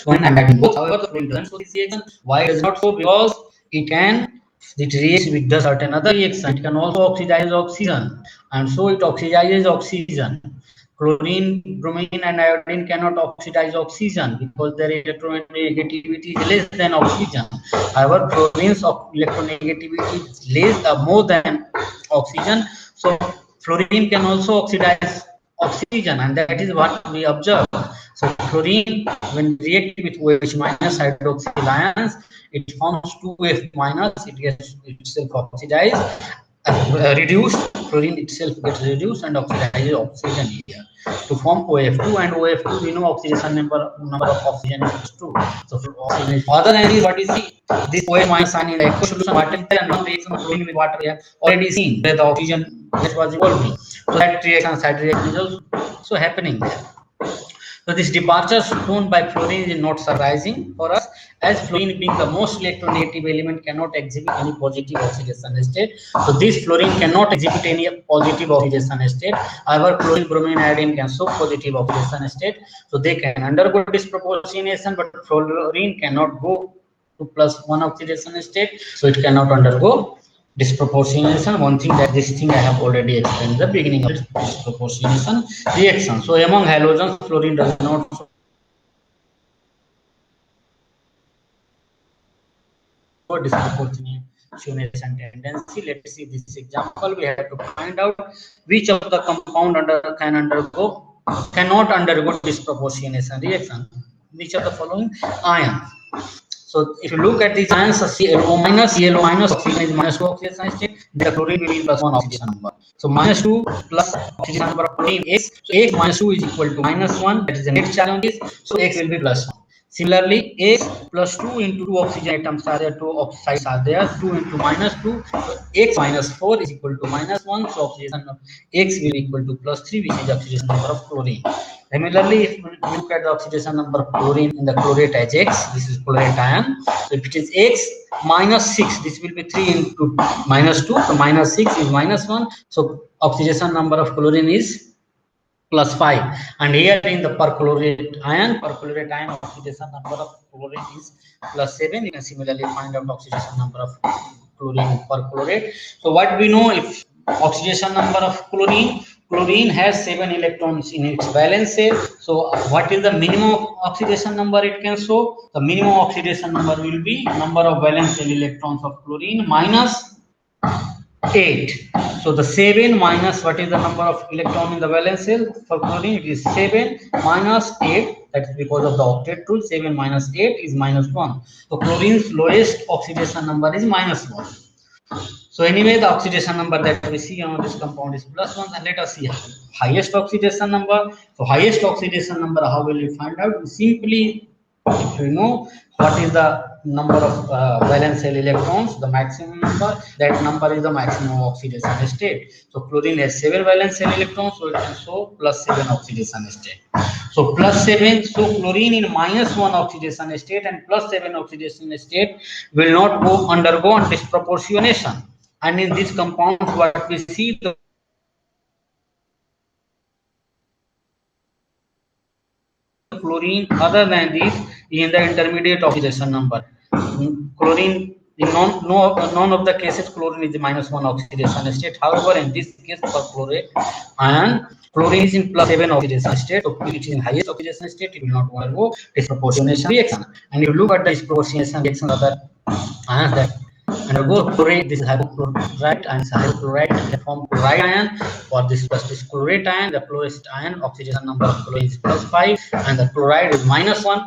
one and both. However, the fluorine doesn't show this reaction. Why does not show? Because it can it reacts with the certain other reaction. It can also oxidize oxygen, and so it oxidizes oxygen. Chlorine, bromine, and iodine cannot oxidize oxygen because their electronegativity is less than oxygen. However, chlorine's electronegativity is more than oxygen, so fluorine can also oxidize oxygen, and that is what we observe. So fluorine, when react with OH minus hydroxyl ions, it forms 2F minus. It gets itself oxidized, reduced. Fluorine itself gets reduced and oxidizes oxygen here to form OF2, and OF2 we know oxidation number of oxygen is 2. So oxygen is other than this, what is this OH minus ion in the aqueous solution, what is the non-reaction of fluorine with water we have already seen where the oxygen that was evolving. So that reaction, side reaction is also happening there. So this departure shown by fluorine is not surprising for us, as fluorine being the most electronegative element cannot exhibit any positive oxidation state. So this fluorine cannot exhibit any positive oxidation state. However, chlorine, bromine, iodine can show positive oxidation state. So they can undergo disproportionation, but fluorine cannot go to +1 oxidation state. So it cannot undergo disproportionation. One thing that this thing I have already explained in the beginning of disproportionation reaction. So among halogens, fluorine does not show disproportionation tendency. Let's see this example. We have to find out which of the compound cannot undergo disproportionation reaction. Which of the following ions? So if you look at these ions, ClO minus oxygen is -2 oxidation state, the chlorine will be +1 oxidation number. So -2 plus oxidation number of chlorine X. So X minus 2 is equal to -1. That is the net charge on this. So X will be +1. Similarly, X plus 2 into 2 oxygen atoms are there, 2 oxides are there, 2 into -2. So X minus 4 is equal to -1. So oxidation of X will be equal to +3, which is the oxidation number of chlorine. Similarly, if we look at the oxidation number of chlorine in the chlorate as X, this is chlorate ion. So if it is X minus 6, this will be 3 into -2. So -6 is -1. So oxidation number of chlorine is +5. And here in the perchlorate ion oxidation number of chlorine is +7. You can similarly find out oxidation number of chlorine perchlorate. So what we know, if oxidation number of chlorine has 7 electrons in its valence shell. So what is the minimum oxidation number it can show? The minimum oxidation number will be number of valence shell electrons of chlorine minus 8. So the 7 minus what is the number of electron in the valence shell for chlorine? It is 7 minus 8. That is because of the octet rule. 7 minus 8 is -1. So chlorine's lowest oxidation number is -1. So anyway, the oxidation number that we see on this compound is +1. And let us see highest oxidation number. So highest oxidation number, how will we find out? We simply, if we know what is the number of valence shell electrons, the maximum number, that number is the maximum oxidation state. So chlorine has 7 valence shell electrons, so it can show +7 oxidation state. So +7, so chlorine in -1 oxidation state and +7 oxidation state will not undergo on disproportionation. And in this compound, what we see, the chlorine other than this in the intermediate oxidation number. Chlorine, in none of the cases chlorine is the -1 oxidation state. However, in this case for chlorate ion, chlorine is in +7 oxidation state. So it is in highest oxidation state, it will not undergo disproportionation reaction. And if you look at the disproportionation reaction of the ions that undergo chlorate, this is hypochlorite and hypochlorite can form chloride ion. For this chlorate ion, the chlorist ion oxidation number of chlorine is +5 and the chloride is -1.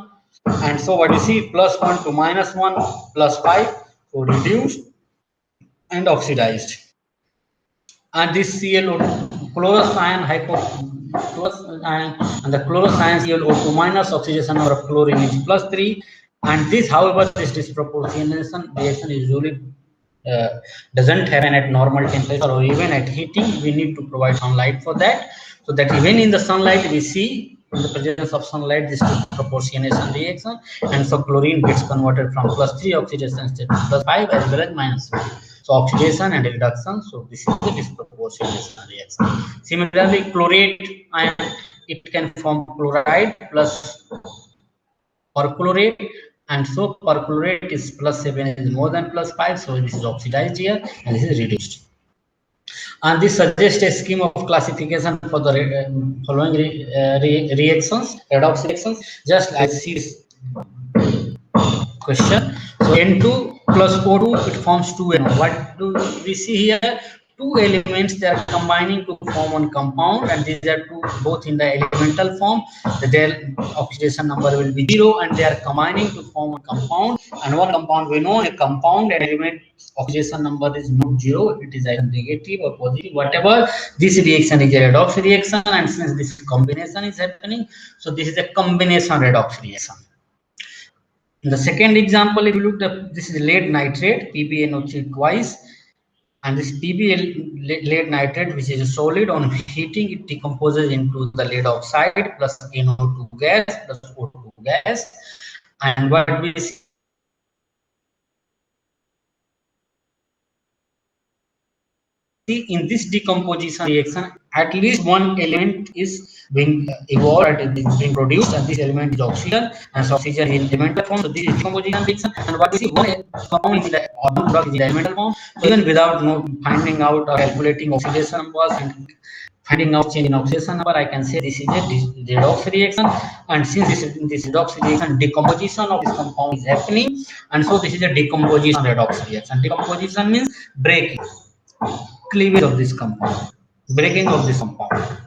And so what you see, +1 to -1 +5, so reduced and oxidized. And this ClO2 chlorous ion and the chlorous ion ClO2 minus oxidation number of chlorine is +3. And this, however, this disproportionation reaction usually doesn't happen at normal temperature or even at heating. We need to provide sunlight for that, so that even in the sunlight we see, in the presence of sunlight, this disproportionation reaction, and so chlorine gets converted from +3 oxidation state to +5 as well as -1. So oxidation and reduction. So this is the disproportionation reaction. Similarly, chlorate ion, it can form chloride plus perchlorate and so perchlorate is +7 is more than +5, so this is oxidized here and this is reduced. And this suggests a scheme of classification for the following reactions, redox reactions. Just like see this question. So N2 plus O2, it forms 2NO. What do we see here? Two elements, they are combining to form one compound, and these are two both in the elemental form. Their oxidation number will be 0, and they are combining to form a compound. And one compound, we know a compound element oxidation number is not 0, it is either negative or positive, whatever. This reaction is a redox reaction, and since this combination is happening, so this is a combination redox reaction. In the second example, if you look at this is lead nitrate, PbNO3 twice, and this lead nitrate, which is a solid, on heating it decomposes into the lead oxide plus NO2 gas plus O2 gas. And what we see in this decomposition reaction, at least one element is being evolved and is being produced, and this element is oxygen, and so oxygen is in elemental form. So this is decomposition reaction, and what we see, one compound is the product is in elemental form. So even without finding out or calculating oxidation numbers and finding out change in oxidation number, I can say this is a redox reaction. And since this redox reaction, decomposition of this compound is happening, and so this is a decomposition redox reaction. Decomposition means breaking, cleavage of this compound, breaking of this compound.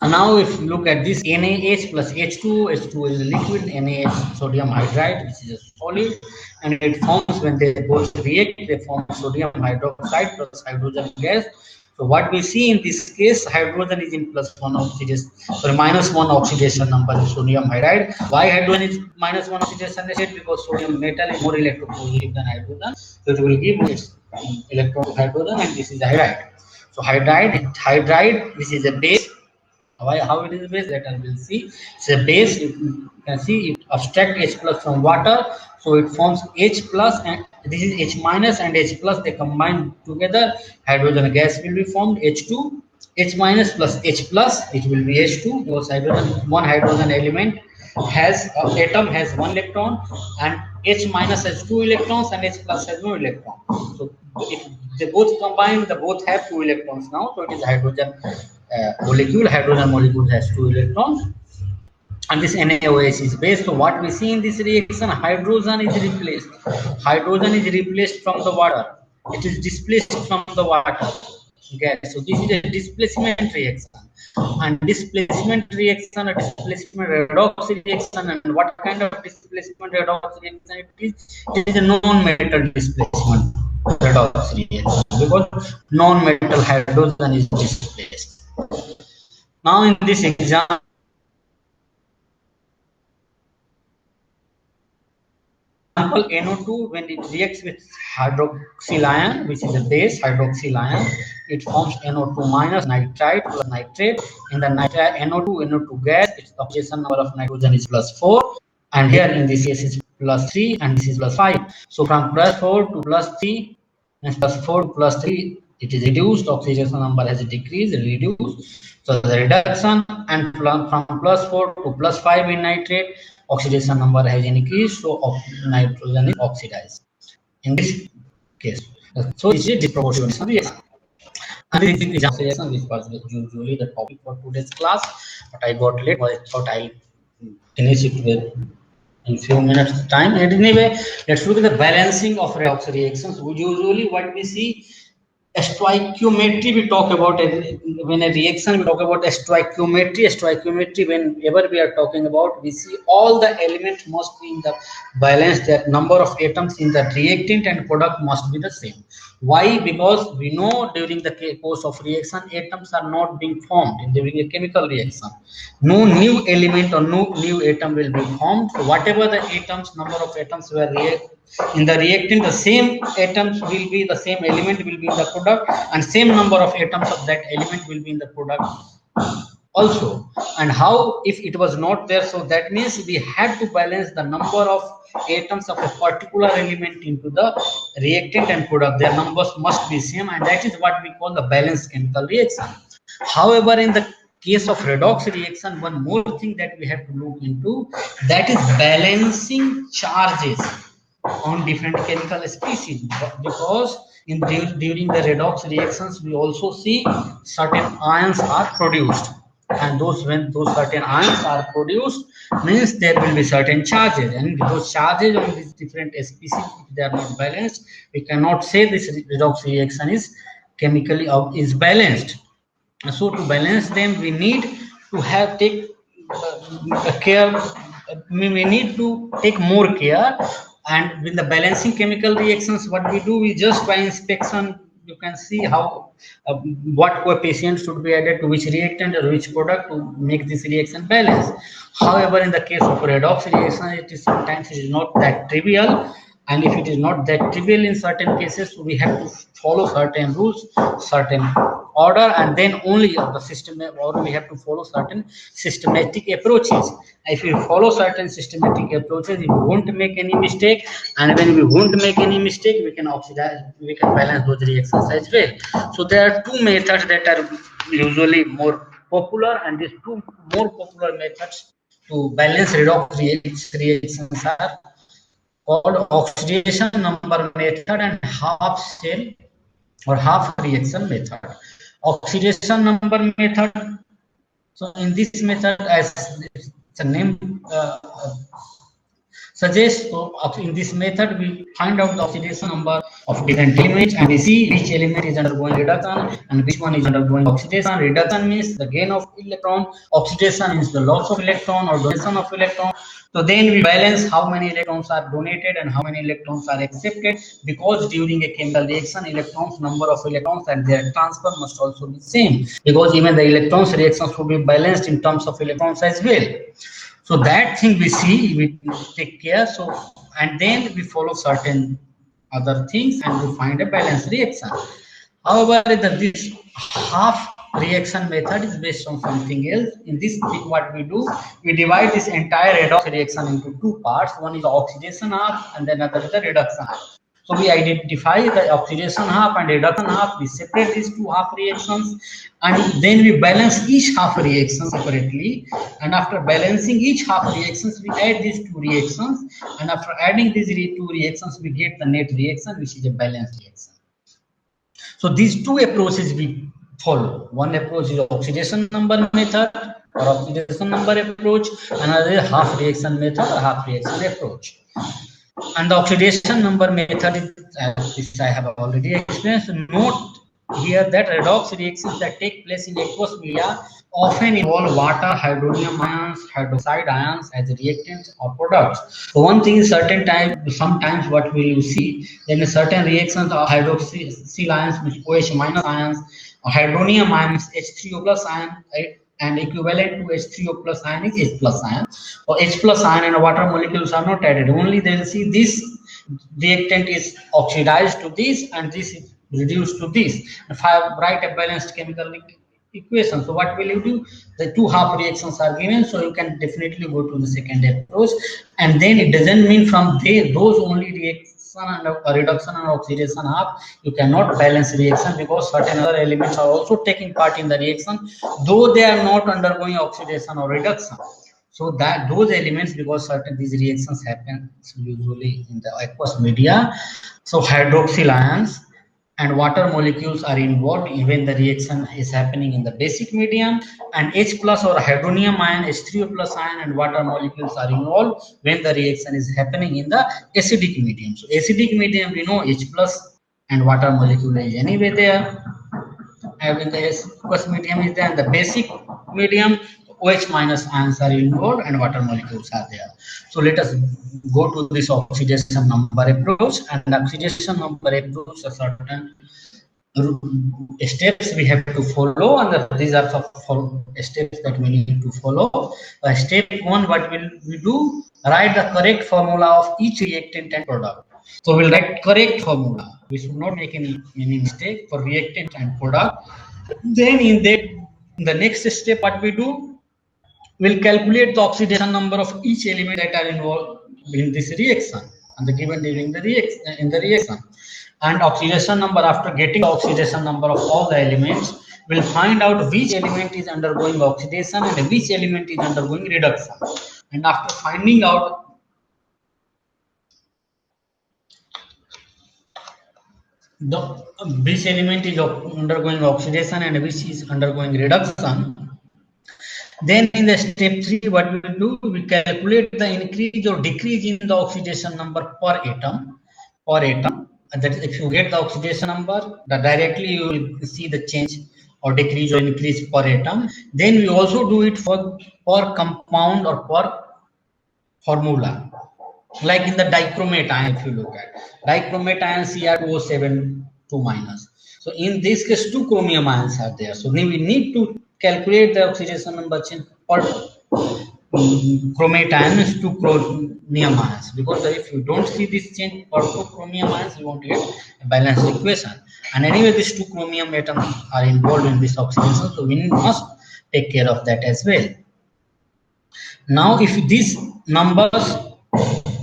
And now if you look at this NaH plus H2, H2 is a liquid, NaH sodium hydride, which is a solid, and it forms, when they both react, they form sodium hydroxide plus hydrogen gas. So what we see in this case, hydrogen is in +1 oxidation, sorry, -1 oxidation number of sodium hydride. Why hydrogen is -1 oxidation? Because sodium metal is more electropositive than hydrogen, so it will give its electron to hydrogen, and this is hydride. So hydride, which is a base. How it is a base? Later we'll see. It's a base. You can see it abstract H plus from water, so it forms H plus, and this is H minus and H plus. They combine together. Hydrogen gas will be formed, H2. H minus plus H plus, it will be H2, because one hydrogen element has atom has 1 electron, and H minus has 2 electrons, and H plus has no electron. So if they both combine, they both have 2 electrons now. So it is hydrogen molecule. Hydrogen molecule has 2 electrons, and this NaOH is base. So what we see in this reaction, hydrogen is replaced. Hydrogen is replaced from the water. It is displaced from the water. Gas. So this is a displacement reaction, and displacement reaction, a displacement redox reaction. And what kind of displacement redox reaction it is? It is a non-metal displacement redox reaction, because non-metal hydrogen is displaced. Now in this example, NO2, when it reacts with hydroxyl ion, which is a base, hydroxyl ion, it forms NO2 minus nitrite plus nitrate. In the nitrite NO2 gas, its oxidation number of nitrogen is +4, and here in this case is +3, and this is +5. So from +4 to +3 and +4 to +3, it is reduced. Oxidation number has decreased, reduced. So the reduction, and from +4 to +5 in nitrate, oxidation number has increased, so nitrogen is oxidized in this case. So this is disproportionate reaction. And this is the reaction, which was usually the topic for today's class, but I got late, but I thought I'll finish it with in few minutes time. And anyway, let's look at the balancing of redox reactions. Usually what we see, stoichiometry we talk about. When a reaction, we talk about stoichiometry. Whenever we are talking about, we see all the elements must be in the balance. The number of atoms in the reactant and product must be the same. Why? Because we know during the course of reaction, atoms are not being formed during a chemical reaction. No new element or no new atom will be formed. So whatever the atoms, number of atoms were in the reactant, the same atoms will be, the same element will be in the product, and same number of atoms of that element will be in the product also. And how, if it was not there? So that means we had to balance the number of atoms of a particular element into the reactant and product. Their numbers must be same, and that is what we call the balanced chemical reaction. However, in the case of redox reaction, one more thing that we have to look into, that is balancing charges on different chemical species, because during the redox reactions we also see certain ions are produced, and when those certain ions are produced means there will be certain charges, and those charges on these different species, if they are not balanced, we cannot say this redox reaction is chemically is balanced. So to balance them we need to have take care, we need to take more care. And with the balancing chemical reactions, what we do, we just by inspection you can see how what coefficient should be added to which reactant or which product to make this reaction balance. However, in the case of redox reaction, it is sometimes it is not that trivial, and if it is not that trivial in certain cases, we have to follow certain rules, certain order, and then only the system, or we have to follow certain systematic approaches. If we follow certain systematic approaches, we won't make any mistake, and when we won't make any mistake, we can oxidize, we can balance those reactions as well. So there are two methods that are usually more popular, and these two more popular methods to balance redox reactions are called oxidation number method and half cell or half reaction method. Oxidation number method. So in this method, as the name suggests, so in this method we find out the oxidation number of different elements, and we see which element is undergoing reduction and which one is undergoing oxidation. Reduction means the gain of electron, oxidation means the loss of electron or donation of electron. So then we balance how many electrons are donated and how many electrons are accepted, because during a chemical reaction, electrons, number of electrons and their transfer must also be same, because even the electrons reactions will be balanced in terms of electrons as well. So that thing we see, we take care. So, and then we follow certain other things and we find a balanced reaction. However, this half reaction method is based on something else. In this thing, what we do, we divide this entire redox reaction into two parts. One is the oxidation half, and then another is the reduction half. So we identify the oxidation half and reduction half. We separate these two half reactions, and then we balance each half reaction separately. And after balancing each half reactions, we add these two reactions. And after adding these two reactions, we get the net reaction, which is a balanced reaction. So these two approaches we follow. One approach is oxidation number method or oxidation number approach. Another is half reaction method or half reaction approach. And the oxidation number method is, which I have already explained. So note here that redox reactions that take place in aqueous media often involve water, hydronium ions, hydroxide ions as reactants or products. So one thing is certain time, sometimes what we will see, then certain reactions are hydroxyl ions, which OH minus ions, or hydronium ions, H3O plus ion, right? And equivalent to H3O plus ion is H plus ion, or H plus ion and water molecules are not added. Only they will see this reactant is oxidized to this and this is reduced to this. If I write a balanced chemical equation, so what will you do? The two half reactions are given, so you can definitely go to the second approach. And then it doesn't mean from there those only reactions and reduction and oxidation half you cannot balance reaction, because certain other elements are also taking part in the reaction, though they are not undergoing oxidation or reduction. So that those elements, because certain these reactions happen usually in the aqueous media, so hydroxyl ions and water molecules are involved when the reaction is happening in the basic medium, and H plus or hydronium ion, H3O plus ion and water molecules are involved when the reaction is happening in the acidic medium. So acidic medium, we know H plus and water molecule is anyway there, and when the aqueous medium is there, and the basic medium OH minus ions are involved and water molecules are there. So let us go to this oxidation number approach. And oxidation number approach, a certain steps we have to follow, and these are the steps that we need to follow. Step one, what will we do? Write the correct formula of each reactant and product. So we'll write correct formula. We should not make any mistake for reactant and product. Then in the next step, what we do? We'll calculate the oxidation number of each element that are involved in this reaction and the given during the reaction and oxidation number. After getting the oxidation number of all the elements, will find out which element is undergoing oxidation and which element is undergoing reduction. And after finding out the which element is undergoing oxidation and which is undergoing reduction, then in the step 3 what we will do, we calculate the increase or decrease in the oxidation number per atom. That is, if you get the oxidation number, directly you will see the change or decrease or increase per atom. Then we also do it for per compound or per formula, like in the dichromate ion. If you look at dichromate ion Cr2O7 2 minus, so in this case 2 chromium ions are there, so then we need to calculate the oxidation number change per chromate ion is 2 chromium ions, because if you don't see this change per 2 chromium ions, you won't get a balanced equation. And anyway, these 2 chromium atoms are involved in this oxidation, so we must take care of that as well. Now if these numbers,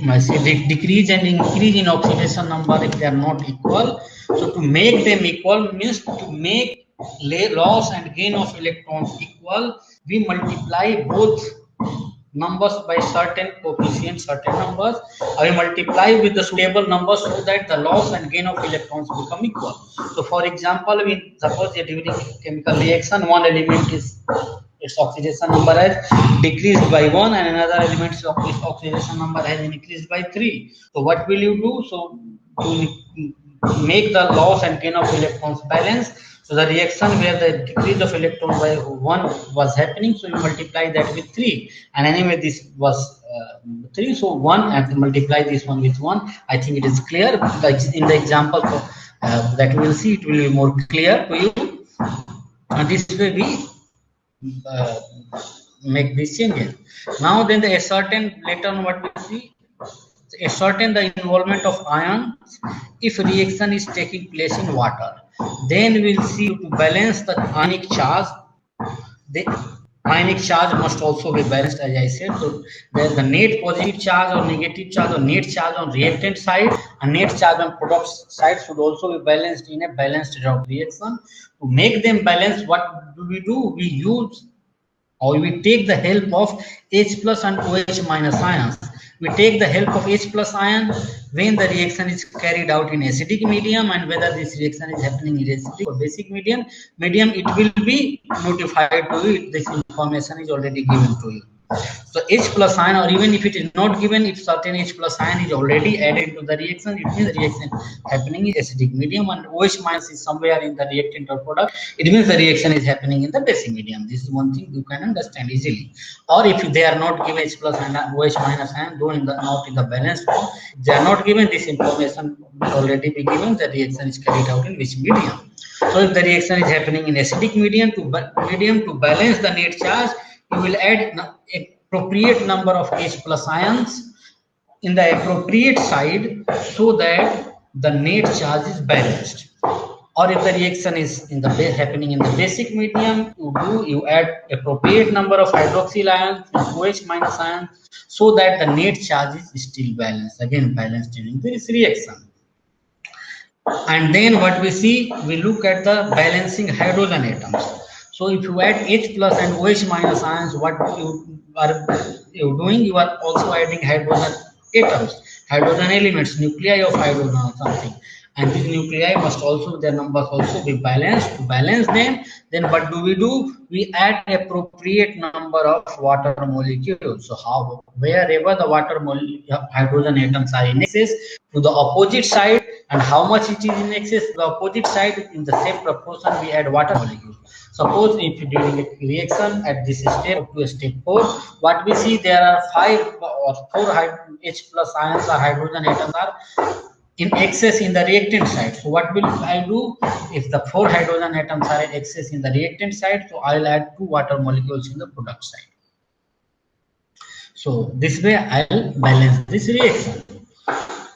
I say decrease and increase in oxidation number, if they are not equal, so to make them equal means to make loss and gain of electrons equal, we multiply both numbers by certain coefficient, certain numbers, or we multiply with the suitable numbers so that the loss and gain of electrons become equal. So for example, we suppose during chemical reaction, one element is its oxidation number has decreased by 1 and another element's oxidation number has increased by 3. So what will you do? So to make the loss and gain of electrons balance, so the reaction where the decrease of electron by 1 was happening, so you multiply that with 3, and anyway this was 3, so 1, and multiply this one with 1. I think it is clear. In the example that we will see, it will be more clear to you. And this way we make this changes. Now then the ascertain, later on what we see, ascertain the involvement of ions if reaction is taking place in water. Then we'll see to balance the ionic charge. The ionic charge must also be balanced, as I said. So there's the net positive charge or negative charge, or net charge on reactant side and net charge on product side should also be balanced in a balanced reaction. To make them balanced, what do? We use, or we take the help of H plus and OH minus ions. We take the help of H plus ion when the reaction is carried out in acidic medium, and whether this reaction is happening in acidic or basic medium, it will be notified to you. This information is already given to you. So H plus ion, or even if it is not given, if certain H plus ion is already added to the reaction, it means the reaction happening in acidic medium, and OH minus is somewhere in the reactant or product, it means the reaction is happening in the basic medium. This is one thing you can understand easily. Or if they are not given H plus and OH minus ion, though not in the balanced form, they are not given, this information will already be given, the reaction is carried out in which medium. So if the reaction is happening in acidic medium to balance the net charge, you will add appropriate number of H plus ions in the appropriate side so that the net charge is balanced. Or if the reaction is happening in the basic medium, you add appropriate number of hydroxyl ions and OH minus ions so that the net charge is still balanced, again balanced during this reaction. And then what we see, we look at the balancing hydrogen atoms. So if you add H plus and OH minus ions, what you are doing, you are also adding hydrogen atoms, hydrogen elements, nuclei of hydrogen or something. And these nuclei must also, their numbers also be balanced. To balance them, then what do? We add appropriate number of water molecules. So wherever the water hydrogen atoms are in excess, to the opposite side, and how much it is in excess, the opposite side, in the same proportion we add water molecules. Suppose if during a reaction at this step to step 4, what we see, there are 5 or 4 H plus ions or hydrogen atoms are in excess in the reactant side. So what will I do? If the 4 hydrogen atoms are in excess in the reactant side, so I'll add 2 water molecules in the product side. So this way I'll balance this reaction.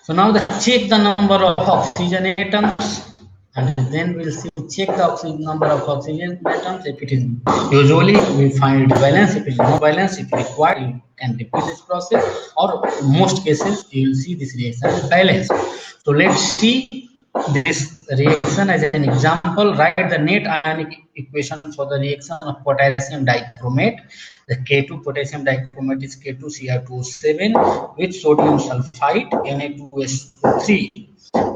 So now check the number of oxygen atoms, and then we'll see, check the number of oxygen atoms. If it is, usually we find it balanced. If it is not balanced, if required, you can repeat this process, or most cases you will see this reaction is balanced. So let's see this reaction as an example, write the net ionic equation for the reaction of potassium dichromate. The K2 potassium dichromate is K2Cr2O7 with sodium sulfite Na2SO3.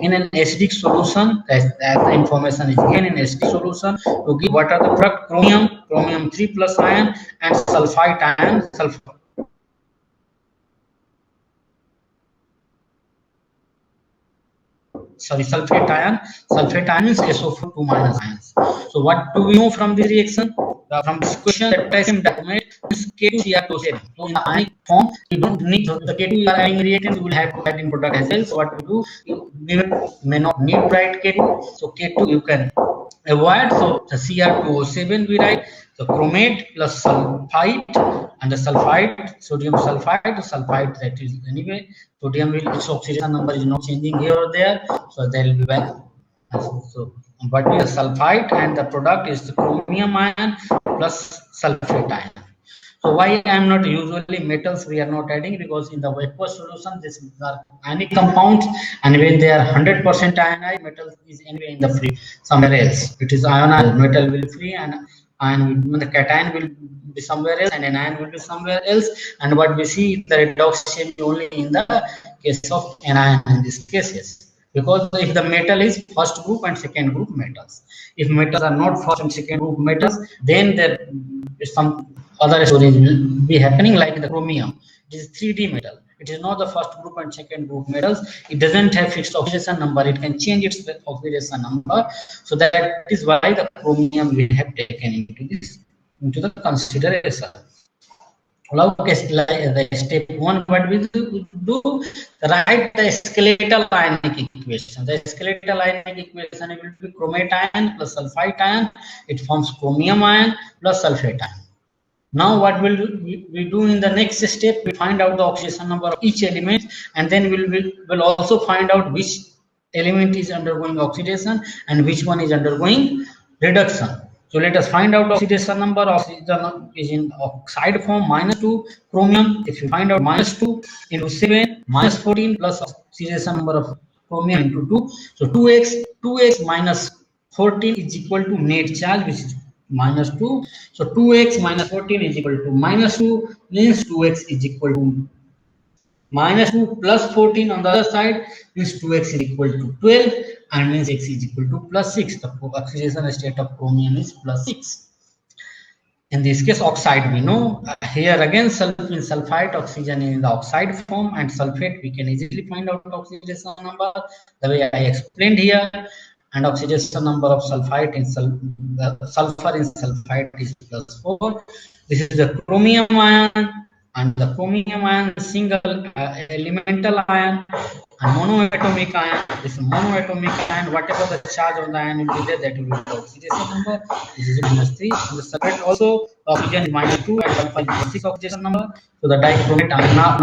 In an acidic solution, as the information is given in acidic solution, to give what are the product chromium 3 plus ion and sulfite ion, sulfate ion. Sulfate ion is SO4 2 minus ions. So what do we know from this reaction? From this question, that potassium dichromate is K2Cr2O7. So in the ionic form, you don't need the K2 you are adding reactant, you will have to add in product as well. So what we do, you may not need to write K2. So K2 you can avoid. So the Cr2O7 we write. So chromate plus sulfite, and the sulfite, sodium sulfite that is anyway, sodium will, its oxidation number is not changing here or there, so there will be back. So but the sulfite and the product is the chromium ion plus sulfate ion. So why I am not usually metals we are not adding, because in the aqueous solution this are ionic compounds, and when they are 100% ionized, metal is anyway in the free somewhere else. It is ionized, metal will free, and ion the cation will be somewhere else, and an ion will be somewhere else. And what we see the redox chain only in the case of anion in these cases. Because if the metal is first group and second group metals, if metals are not first and second group metals, then there is some other storage will be happening, like the chromium. It is 3D metal. It is not the first group and second group metals. It doesn't have fixed oxidation number. It can change its oxidation number. So that is why the chromium we have taken into the consideration. Okay, the step one, what we do, write the skeletal ionic equation. The skeletal ionic equation will be chromate ion plus sulfite ion. It forms chromium ion plus sulfate ion. Now what we do in the next step, we find out the oxidation number of each element, and then we'll also find out which element is undergoing oxidation and which one is undergoing reduction. So let us find out oxidation number. Oxygen is in oxide form, -2 chromium. If you find out -2 into 7, -14 plus oxidation number of chromium into 2. So 2x minus 14 is equal to net charge, which is -2. So 2x minus 14 is equal to -2, means 2x is equal to -2 plus 14 on the other side, means 2x is equal to 12, and means x is equal to +6. The oxidation state of chromium is +6. In this case, oxide we know. Here again, sulfite, oxygen is in the oxide form, and sulfate we can easily find out oxidation number the way I explained here. And oxidation number of sulfite in sulfur in sulfite is +4. This is the chromium ion, and the chromium ion single elemental ion, and monoatomic ion. This monoatomic ion, whatever the charge on the ion will be there, that will be the oxidation number. This is -3. And the sulfate also, oxygen is -2 and sulfur is +6 oxidation number. So the dichromate.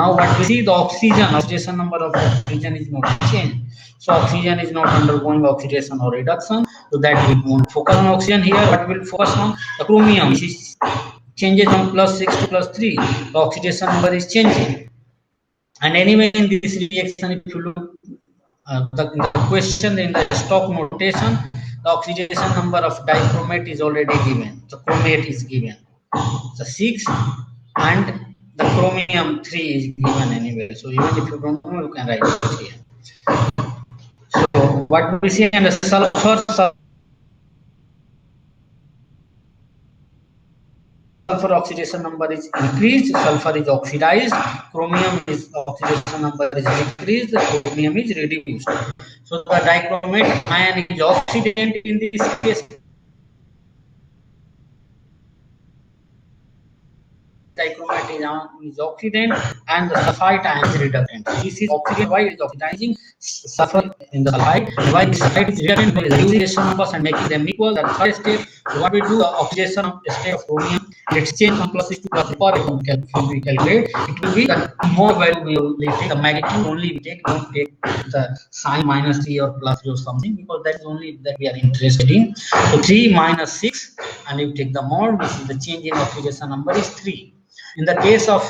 Now what we see, the oxidation number of oxygen is not changed. So oxygen is not undergoing oxidation or reduction. So that we won't focus on oxygen here, but we'll focus on the chromium, which is changes from +6 to +3. The oxidation number is changing. And anyway, in this reaction, if you look the question in the stock notation, the oxidation number of dichromate is already given. The chromate is given. The 6 and the chromium 3 is given anyway. So even if you don't know, you can write it here. So what we see in the sulfur oxidation number is increased, sulfur is oxidized, chromium is oxidation number is decreased, chromium is reduced. So the dichromate ion is oxidant in this case. Dichromate is oxidant, and the sulfite ion is reductant. This is oxidant. Why it is oxidizing sulfur in the sulfite? Why the sulfite is reductant? By reducing numbers and making them equal. The third step, what we do, the oxidation of the state of chromium, let's change from +6 to +4. If we calculate, it will be the more value we will take the magnitude only we take. Don't take the sign -3 or +3 or something, because that is only that we are interested in. So 3 minus 6, and you take the mode, which is the change in oxidation number is 3. In the case of,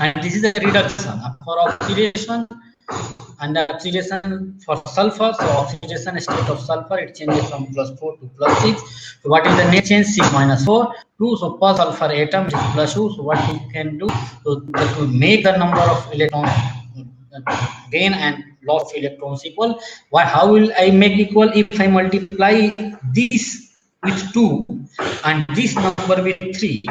and this is the reduction for oxidation, and the oxidation for sulfur, so oxidation state of sulfur, it changes from +4 to +6. So what is the net change? 6 minus 4, 2. So per sulfur atom is +2. So what we can do, so to make the number of electrons gain and loss of electrons equal, how will I make equal? If I multiply this with 2 and this number with 3.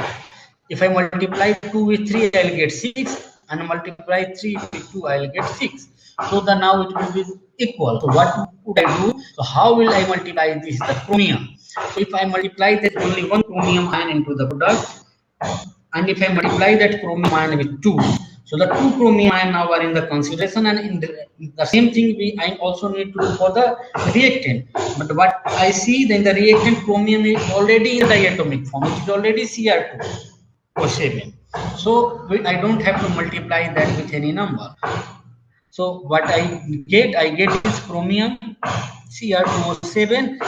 If I multiply 2 with 3, I'll get 6, and multiply 3 with 2, I'll get 6. So the now it will be equal. So what would I do? So how will I multiply this? The chromium. So if I multiply that only one chromium ion into the product, and if I multiply that chromium ion with 2, so the 2 chromium ion now are in the consideration, and in the same thing I also need to do for the reactant. But what I see, then the reactant chromium is already in the atomic form, it is already Cr2O7. So I don't have to multiply that with any number. So what I get is chromium Cr2O7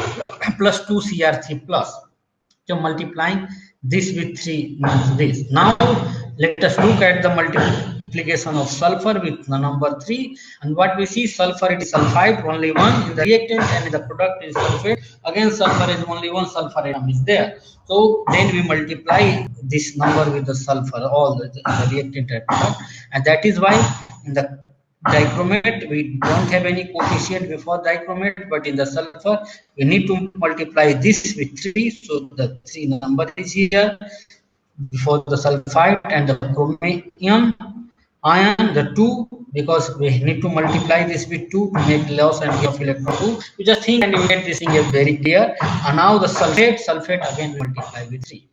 plus 2 Cr3 plus. So multiplying this with 3 means this. Now let us look at the multiplication of sulfur with the number 3, and what we see, sulfur it is sulfide, only one in the reactant, and in the product is sulfate. Again sulfur is only one sulfur atom is there. So then we multiply this number with the sulfur, all the reactant and product, and that is why in the dichromate we don't have any coefficient before dichromate, but in the sulfur we need to multiply this with 3. So the 3 number is here before the sulfide, and the chromium ion the 2, because we need to multiply this with 2 to make loss and gain of electron 2. You just think and you get this thing very clear. And now the sulfate again multiply with 3,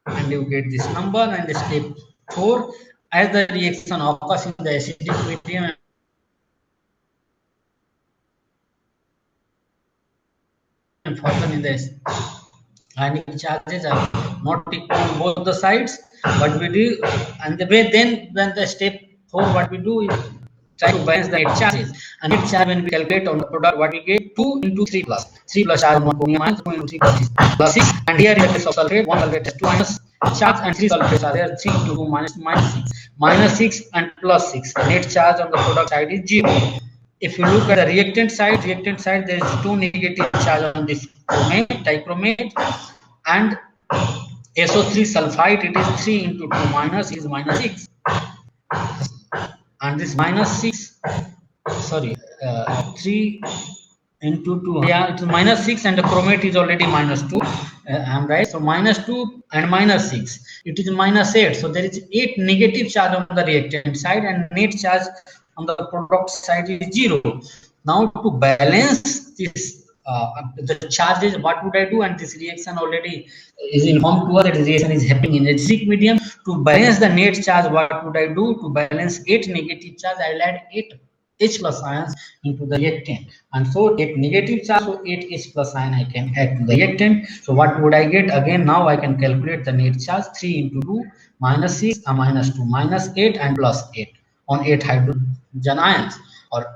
and you get this number. And the step 4, as the reaction occurs in the acidic medium and further in the ionic charges are not equal on both the sides, but we do, and the way then when the step 4, what we do is try to balance the net charges. And net charge, when we calculate on the product, what we get 2 into 3 plus 3 plus charge on 1 chromium ion, 2 into 3 plus 6. And here in the case of sulfate, 1 sulfate has 2 minus charge and 3 sulfates are there, 3 into 2 minus 6, minus 6 and plus 6. Net charge on the product side is 0. If you look at the reactant side, there is 2 negative charge on this dichromate, and SO3 sulfite, it is 3 into 2 minus is minus 6, and this minus 6, sorry, 3 into 2, yeah, it's minus 6, and the chromate is already minus 2. I'm right. So minus 2 and minus 6, it is minus 8. So there is 8 negative charge on the reactant side, and net charge on the product side is 0. Now to balance this the charges, what would I do? And this reaction already is informed to us that this reaction is happening in acidic medium. To balance the net charge, what would I do? To balance 8 negative charge, I will add 8 H plus ions into the reactant, and so 8 negative charge, so 8 H plus ion I can add to the reactant. So what would I get? Again, now I can calculate the net charge. 3 into 2 minus 6 minus 2 minus 8 and plus 8 on 8 hydrogen ions, or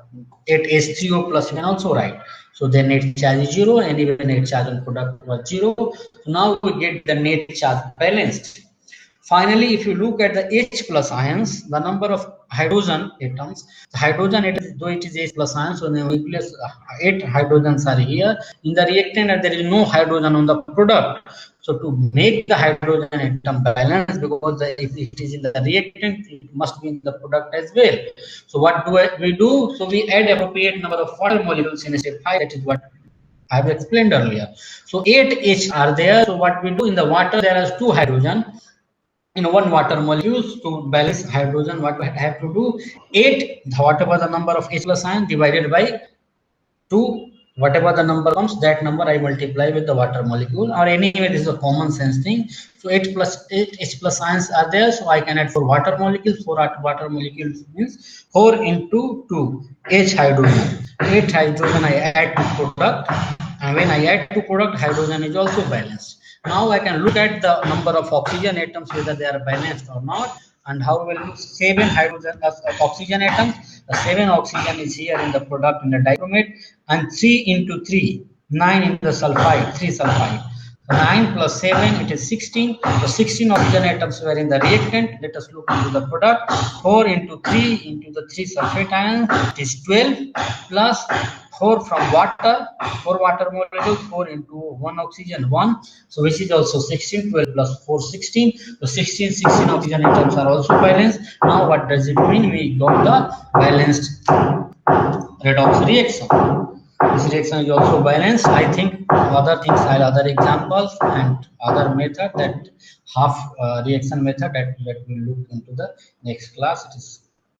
8 H3O plus, you can also write. So the net charge is 0, and even net charge on product was 0. So now we get the net charge balanced. Finally, if you look at the H plus ions, the number of hydrogen atoms, the hydrogen atoms, though it is H plus ions, so the nucleus 8 hydrogens are here. In the reactant, and there is no hydrogen on the product. So to make the hydrogen atom balance, because if it is in the reactant, it must be in the product as well. So what do we do? So we add appropriate number of water molecules in step 5. That is what I have explained earlier. So 8 H are there. So what we do, in the water there are 2 hydrogen in one water molecules. To balance hydrogen, what we have to do, 8, whatever the number of H plus ion, divided by 2, whatever the number comes, that number I multiply with the water molecule, or anyway this is a common sense thing. So 8 H plus ions are there, so I can add 4 water molecules. 4 water molecules means 4 into 2 H hydrogen. 8 hydrogen I add to product, and when I add to product, hydrogen is also balanced. Now I can look at the number of oxygen atoms, whether they are balanced or not. And how will 7 hydrogen oxygen atoms? The 7 oxygen is here in the product in the dichromate, and 3 into 3, 9 in the sulfide, 3 sulfide. 9 plus 7, it is 16. So 16 oxygen atoms were in the reactant. Let us look into the product. 4 into 3 into the 3 sulfate ions, it is 12 plus 4 from water, 4 water molecules, 4 into 1 oxygen, 1. So which is also 16, 12 plus 4, 16. So 16 oxygen atoms are also balanced. Now what does it mean? We got the balanced redox reaction. This reaction is also balanced. I think other things are other examples and other method, that half reaction method, that we look into the next class. It is